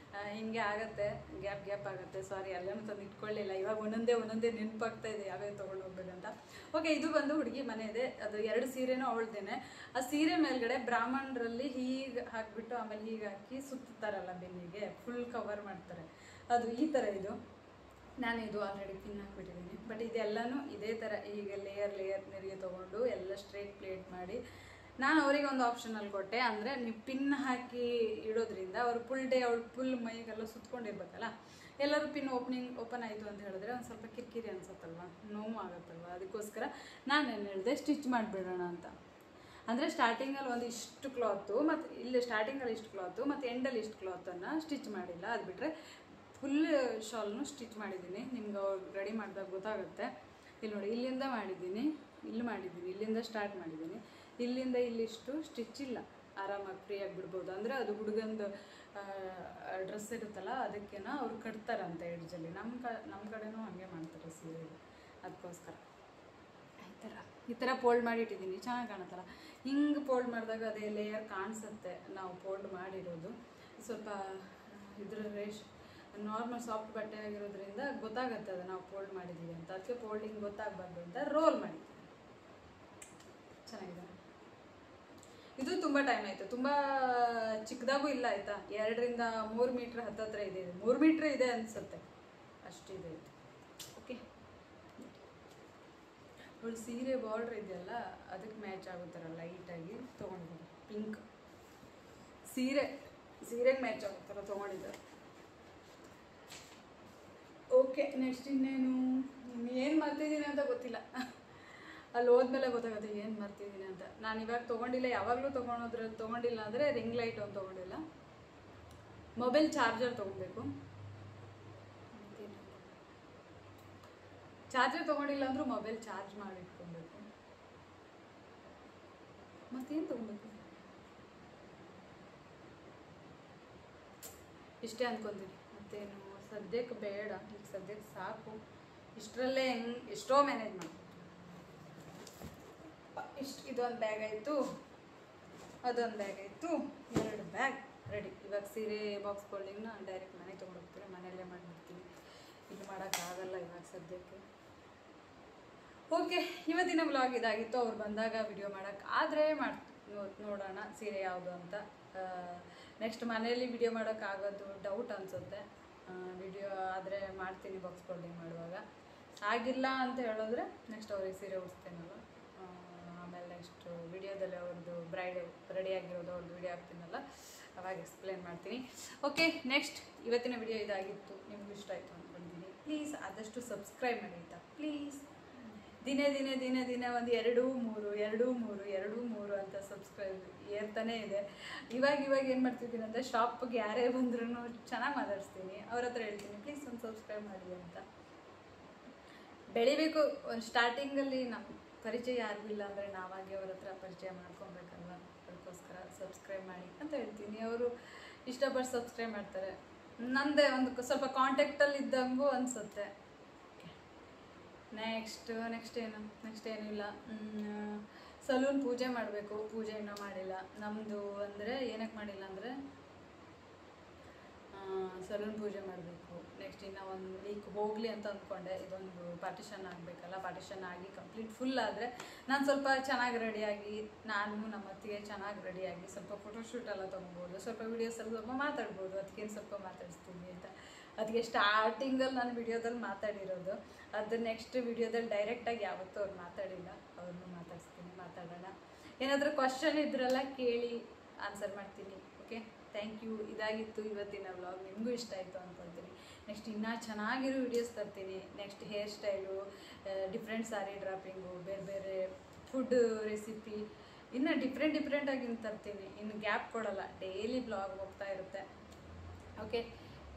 ಹಿಂಗೆ ಆಗುತ್ತೆ, ಗ್ಯಾಪ್ ಆಗುತ್ತೆ. ಸಾರಿ, ಎಲ್ಲನೂ ತಂದು ಇಟ್ಕೊಳ್ಳಿಲ್ಲ. ಇವಾಗ ಒಂದೊಂದೇ ನೆನಪಾಗ್ತಾ ಇದೆ ಯಾವ್ಯಾವ ತೊಗೊಂಡು ಹೋಗ್ಬೇಕಂತ. ಓಕೆ, ಇದು ಬಂದು ಹುಡುಗಿ ಮನೆ ಇದೆ. ಅದು 2 ಸೀರೆನೂ ಅವಳ್ದೇನೆ. ಆ ಸೀರೆ ಮೇಲ್ಗಡೆ ಬ್ರಾಹ್ಮಣರಲ್ಲಿ ಹೀಗೆ ಹಾಕಿಬಿಟ್ಟು ಆಮೇಲೆ ಹೀಗೆ ಹಾಕಿ ಸುತ್ತಾರಲ್ಲ ಬೆನ್ನಿಗೆ, ಫುಲ್ ಕವರ್ ಮಾಡ್ತಾರೆ. ಅದು ಈ ಥರ ಇದು. ನಾನು ಇದು ಆಲ್ರೆಡಿ ಪಿನ್ ಹಾಕ್ಬಿಟ್ಟಿದ್ದೀನಿ. ಬಟ್ ಇದೆಲ್ಲನೂ ಇದೇ ಥರ ಈಗ ಲೇಯರ್ ನೆರಿಗೆ ತೊಗೊಂಡು ಎಲ್ಲ ಸ್ಟ್ರೇಟ್ ಪ್ಲೇಟ್ ಮಾಡಿ ನಾನು ಅವರಿಗೆ ಒಂದು ಆಪ್ಷನಲ್ಲಿ ಕೊಟ್ಟೆ. ಅಂದರೆ ನೀವು ಪಿನ್ ಹಾಕಿ ಇಡೋದ್ರಿಂದ ಅವರು ಫುಲ್ ಮೈಗೆಲ್ಲ ಸುತ್ಕೊಂಡಿರ್ಬೇಕಲ್ಲ. ಎಲ್ಲರೂ ಪಿನ್ ಓಪನ್ ಆಯಿತು ಅಂತ ಹೇಳಿದ್ರೆ ಒಂದು ಸ್ವಲ್ಪ ಕಿರಿಕಿರಿ ಅನ್ಸುತ್ತಲ್ವ, ನೋವು ಆಗುತ್ತಲ್ವ. ಅದಕ್ಕೋಸ್ಕರ ನಾನೇನು ಹೇಳಿದೆ, ಸ್ಟಿಚ್ ಮಾಡಿಬಿಡೋಣ ಅಂತ. ಅಂದರೆ ಸ್ಟಾರ್ಟಿಂಗಲ್ಲಿ ಒಂದು ಇಷ್ಟು ಕ್ಲಾತು, ಮತ್ತು ಇಲ್ಲಿ ಸ್ಟಾರ್ಟಿಂಗಲ್ಲಿ ಇಷ್ಟು ಕ್ಲಾತು, ಮತ್ತು ಎಂಡಲ್ಲಿ ಇಷ್ಟು ಕ್ಲಾತನ್ನು ಸ್ಟಿಚ್ ಮಾಡಿಲ್ಲ. ಅದು ಬಿಟ್ಟರೆ ಫುಲ್ ಶಾಲ್ನು ಸ್ಟಿಚ್ ಮಾಡಿದ್ದೀನಿ. ನಿಮ್ಗೆ ಅವ್ರು ರೆಡಿ ಮಾಡಿದಾಗ ಗೊತ್ತಾಗುತ್ತೆ. ಇಲ್ಲಿ ನೋಡಿ, ಇಲ್ಲಿಂದ ಮಾಡಿದ್ದೀನಿ, ಇಲ್ಲಿಂದ ಸ್ಟಾರ್ಟ್ ಮಾಡಿದ್ದೀನಿ. ಇಲ್ಲಿಂದ ಇಲ್ಲಿಷ್ಟು ಸ್ಟಿಚ್ ಇಲ್ಲ, ಆರಾಮಾಗಿ ಫ್ರೀಯಾಗಿ ಬಿಡ್ಬೋದು. ಅಂದರೆ ಅದು ಹುಡುಗಂದು ಡ್ರೆಸ್ ಇರುತ್ತಲ್ಲ, ಅದಕ್ಕೇನ ಅವ್ರು ಕಟ್ತಾರಂತೆ ಎಡ್ಜಲ್ಲಿ. ನಮ್ಮ ಕಡೆನೂ ಹಾಗೆ ಮಾಡ್ತಾರೆ ಸೀರೆ, ಅದಕ್ಕೋಸ್ಕರ ಈ ಥರ ಫೋಲ್ಡ್ ಮಾಡಿಟ್ಟಿದ್ದೀನಿ. ಚೆನ್ನಾಗಿ ಕಾಣುತ್ತಲ್ಲ, ಹಿಂಗೆ ಫೋಲ್ಡ್ ಮಾಡಿದಾಗ ಅದೇ ಲೇಯರ್ ಕಾಣಿಸುತ್ತೆ. ನಾವು ಫೋಲ್ಡ್ ಮಾಡಿರೋದು ಸ್ವಲ್ಪ ಇದ್ರ ನಾರ್ಮಲ್ ಸಾಫ್ಟ್ ಬಟ್ಟೆ ಆಗಿರೋದ್ರಿಂದ ಗೊತ್ತಾಗುತ್ತೆ ಅದು ನಾವು ಫೋಲ್ಡ್ ಮಾಡಿದ್ದೀವಿ ಅಂತ. ಅದಕ್ಕೆ ಫೋಲ್ಡಿಂಗ್ ಗೊತ್ತಾಗಬಾರ್ದು ಅಂತ ರೋಲ್ ಮಾಡಿದ್ದೀವಿ. ಚೆನ್ನಾಗಿದೆ. ಇದು ತುಂಬ ಟೈಮ್ ಆಯಿತು, ತುಂಬ ಚಿಕ್ಕದಾಗೂ ಇಲ್ಲ ಆಯಿತಾ. 2 ರಿಂದ 3 ಮೀಟ್ರ್ ಹತ್ತತ್ರ ಇದೆ. 3 ಮೀಟ್ರ್ ಇದೆ ಅನಿಸುತ್ತೆ, ಅಷ್ಟಿದೆ ಇದು. ಓಕೆ, ಅವಳು ಸೀರೆ ಬಾರ್ಡ್ರ್ ಇದೆಯಲ್ಲ, ಅದಕ್ಕೆ ಮ್ಯಾಚ್ ಆಗುತ್ತಾರ ಲೈಟಾಗಿ ತೊಗೊಂಡಿದ್ದಾರೆ. ಪಿಂಕ್ ಸೀರೆಗೆ ಮ್ಯಾಚ್ ಆಗುತ್ತಾರ ತೊಗೊಂಡಿದ್ದಾರೆ. ಓಕೆ, ನೆಕ್ಸ್ಟ್ ಇನ್ನೇನು ಏನು ಮಾಡ್ತಿದ್ದೀನಿ ಅಂತ ಗೊತ್ತಿಲ್ಲ. ಅಲ್ಲಿ ಹೋದ್ಮೇಲೆ ಗೊತ್ತಾಗುತ್ತೆ ಏನು ಮಾಡ್ತಿದ್ದೀನಿ ಅಂತ. ನಾನು ಇವಾಗ ತೊಗೊಂಡಿಲ್ಲ, ಯಾವಾಗಲೂ ತೊಗೊಂಡಿಲ್ಲ ಅಂದರೆ ರಿಂಗ್ ಲೈಟ್ ಒಂದು ತೊಗೊಂಡಿಲ್ಲ. ಮೊಬೈಲ್ ಚಾರ್ಜರ್ ತೊಗೊಬೇಕು. ಚಾರ್ಜರ್ ತೊಗೊಂಡಿಲ್ಲ ಅಂದರೂ ಮೊಬೈಲ್ ಚಾರ್ಜ್ ಮಾಡಿ ಇಟ್ಕೊಬೇಕು. ಮತ್ತೇನು ತೊಗೊಬೇಕು? ಇಷ್ಟೇ ಅಂದ್ಕೊತೀನಿ. ಮತ್ತೇನು ಸದ್ಯಕ್ಕೆ ಬೇಡ, ಈಗ ಸದ್ಯಕ್ಕೆ ಸಾಕು. ಇಷ್ಟರಲ್ಲೇ ಎಷ್ಟೋ ಮ್ಯಾನೇಜ್ ಮಾಡಿ. ಇದೊಂದು ಬ್ಯಾಗ್ ಆಯಿತು, ಅದೊಂದು ಬ್ಯಾಗ್ ಆಯಿತು, 2 ಬ್ಯಾಗ್ ರೆಡಿ. ಇವಾಗ ಸೀರೆ ಬಾಕ್ಸ್ ಫೋಲ್ಡಿಂಗ್ನ ಡೈರೆಕ್ಟ್ ಮನೆಗೆ ತೊಗೊಂಡೋಗ್ತೀನಿ, ಮನೆಯಲ್ಲೇ ಮಾಡಿಬಿಡ್ತೀನಿ. ಇದು ಮಾಡೋಕ್ಕಾಗಲ್ಲ ಇವಾಗ ಸದ್ಯಕ್ಕೆ. ಓಕೆ, ಇವತ್ತಿನ ವ್ಲಾಗ್ ಇದಾಗಿತ್ತು. ಅವ್ರು ಬಂದಾಗ ವಿಡಿಯೋ ಮಾಡೋಕ್ಕಾದರೆ ನೋಡೋಣ ಸೀರೆ ಯಾವುದು ಅಂತ. ನೆಕ್ಸ್ಟ್ ಮನೆಯಲ್ಲಿ ವಿಡಿಯೋ ಮಾಡೋಕ್ಕಾಗೋದು ಡೌಟ್ ಅನಿಸುತ್ತೆ. ವಿಡಿಯೋ ಆದರೆ ಮಾಡ್ತೀನಿ ಬಾಕ್ಸ್ ಫೋಲ್ಡಿಂಗ್ ಮಾಡುವಾಗ. ಆಗಿಲ್ಲ ಅಂತ ಹೇಳಿದ್ರೆ ನೆಕ್ಸ್ಟ್ ಅವ್ರಿಗೆ ಸೀರೆ ಉಡಿಸ್ತೇನಲ್ಲ, ಆಮೇಲೆ ನೆಕ್ಸ್ಟ್ ವಿಡಿಯೋದಲ್ಲಿ ಅವ್ರದ್ದು ಬ್ರೈಡ್ ರೆಡಿಯಾಗಿರೋದು ಅವ್ರದ್ದು ವಿಡಿಯೋ ಹಾಕ್ತೀನಲ್ಲ, ಅವಾಗ ಎಕ್ಸ್ಪ್ಲೇನ್ ಮಾಡ್ತೀನಿ. ಓಕೆ, ನೆಕ್ಸ್ಟ್ ಇವತ್ತಿನ ವಿಡಿಯೋ ಇದಾಗಿತ್ತು. ನಿಮಗೂ ಇಷ್ಟ ಆಯಿತು ಅಂದ್ಕೊಂಡಿದ್ದೀನಿ. ಪ್ಲೀಸ್ ಆದಷ್ಟು ಸಬ್ಸ್ಕ್ರೈಬ್ ಮಾಡಿ ಆಯಿತಾ, ಪ್ಲೀಸ್. ದಿನೇ ಒಂದು 2-3 ಅಂತ ಸಬ್ಸ್ಕ್ರೈಬ್ ಏರ್ತಾನೆ ಇದೆ. ಇವಾಗ ಏನು ಮಾಡ್ತಿದ್ದೀನಿ ಅಂದರೆ, ಶಾಪಿಗೆ ಯಾರೇ ಬಂದ್ರೂ ಚೆನ್ನಾಗಿ ಮಾತಾಡಿಸ್ತೀನಿ. ಅವ್ರ ಹತ್ರ ಹೇಳ್ತೀನಿ ಪ್ಲೀಸ್ ಒಂದು ಸಬ್ಸ್ಕ್ರೈಬ್ ಮಾಡಿ ಅಂತ. ಬೆಳಿಬೇಕು. ಒಂದು ಸ್ಟಾರ್ಟಿಂಗಲ್ಲಿ ನಮ್ಮ ಪರಿಚಯ ಯಾರಿಗೂ ಇಲ್ಲ ಅಂದರೆ ನಾವಾಗೆ ಅವ್ರ ಹತ್ರ ಪರಿಚಯ ಮಾಡ್ಕೊಬೇಕಲ್ಲ, ಅದಕ್ಕೋಸ್ಕರ ಸಬ್ಸ್ಕ್ರೈಬ್ ಮಾಡಿ ಅಂತ ಹೇಳ್ತೀನಿ. ಅವರು ಇಷ್ಟಪಟ್ಟು ಸಬ್ಸ್ಕ್ರೈಬ್ ಮಾಡ್ತಾರೆ. ನನ್ನದೇ ಒಂದು ಸ್ವಲ್ಪ ಕಾಂಟ್ಯಾಕ್ಟಲ್ಲಿ ಇದ್ದಂಗೂ ಅನಿಸುತ್ತೆ. ನೆಕ್ಸ್ಟ್ ಏನೂ ಇಲ್ಲ. ಸಲೂನ್ ಪೂಜೆ ಮಾಡಬೇಕು. ಪೂಜೆ ಇನ್ನೂ ಮಾಡಿಲ್ಲ ನಮ್ಮದು. ಅಂದರೆ ಏನಕ್ಕೆ ಮಾಡಿಲ್ಲ ಅಂದರೆ, ಸಲೂನ್ ಪೂಜೆ ಮಾಡಬೇಕು. ನೆಕ್ಸ್ಟ್ ಇನ್ನೂ 1 ವೀಕ್ ಹೋಗಲಿ ಅಂತ ಅಂದ್ಕೊಂಡೆ. ಇದೊಂದು ಪಾರ್ಟಿಷನ್ ಆಗಬೇಕಲ್ಲ, ಪಾರ್ಟಿಷನ್ ಆಗಿ ಕಂಪ್ಲೀಟ್ ಫುಲ್ ಆದರೆ ನಾನು ಸ್ವಲ್ಪ ಚೆನ್ನಾಗಿ ರೆಡಿಯಾಗಿ, ನಾನು ನಮ್ಮ ಅತ್ತಿಗೆ ಚೆನ್ನಾಗಿ ರೆಡಿಯಾಗಿ ಸ್ವಲ್ಪ ಫೋಟೋಶೂಟ್ ಎಲ್ಲ ತೊಗೊಬೋದು, ಸ್ವಲ್ಪ ವೀಡಿಯೋಸಲ್ಲಿ ಸ್ವಲ್ಪ ಮಾತಾಡ್ಬೋದು. ಅದಕ್ಕೆ ಸ್ವಲ್ಪ ಮಾತಾಡಿಸ್ತೀನಿ ಅಂತ. ಅದಕ್ಕೆ ಸ್ಟಾರ್ಟಿಂಗಲ್ಲಿ ನಾನು ವಿಡಿಯೋದಲ್ಲಿ ಮಾತಾಡಿರೋದು. ಅದು ನೆಕ್ಸ್ಟ್ ವಿಡಿಯೋದಲ್ಲಿ ಡೈರೆಕ್ಟಾಗಿ ಯಾವತ್ತೂ ಅವ್ರು ಮಾತಾಡಿಲ್ಲ. ಅವ್ರನ್ನೂ ಮಾತಾಡೋಣ. ಏನಾದರೂ ಕ್ವಶನ್ ಇದ್ರೆಲ್ಲ ಕೇಳಿ ಆನ್ಸರ್ ಮಾಡ್ತೀನಿ. Okay, thank you. ಇದಾಗಿತ್ತು ಇವತ್ತಿನ ವ್ಲಾಗ್. ನಿಮಗೂ ಇಷ್ಟ ಆಯಿತು ಅಂದ್ಕೊಳ್ತೀನಿ. ನೆಕ್ಸ್ಟ್ ಇನ್ನೂ ಚೆನ್ನಾಗಿರೋ ವಿಡಿಯೋಸ್ ತರ್ತೀನಿ. Next hair style, different sari dropping, ಬೇರೆ ಫುಡ್ ರೆಸಿಪಿ, ಇನ್ನು ಡಿಫ್ರೆಂಟಾಗಿ ತರ್ತೀನಿ. ಇನ್ನು ಗ್ಯಾಪ್ ಕೊಡಲ್ಲ, ಡೈಲಿ ವ್ಲಾಗ್ ಹೋಗ್ತಾ ಇರುತ್ತೆ. ಓಕೆ,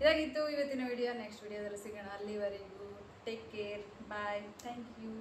ಇದಾಗಿತ್ತು ಇವತ್ತಿನ ವಿಡಿಯೋ. ನೆಕ್ಸ್ಟ್ ವಿಡಿಯೋದಲ್ಲಿ ಸಿಗೋಣ. ಅಲ್ಲಿವರೆಗೂ take care, bye, thank you.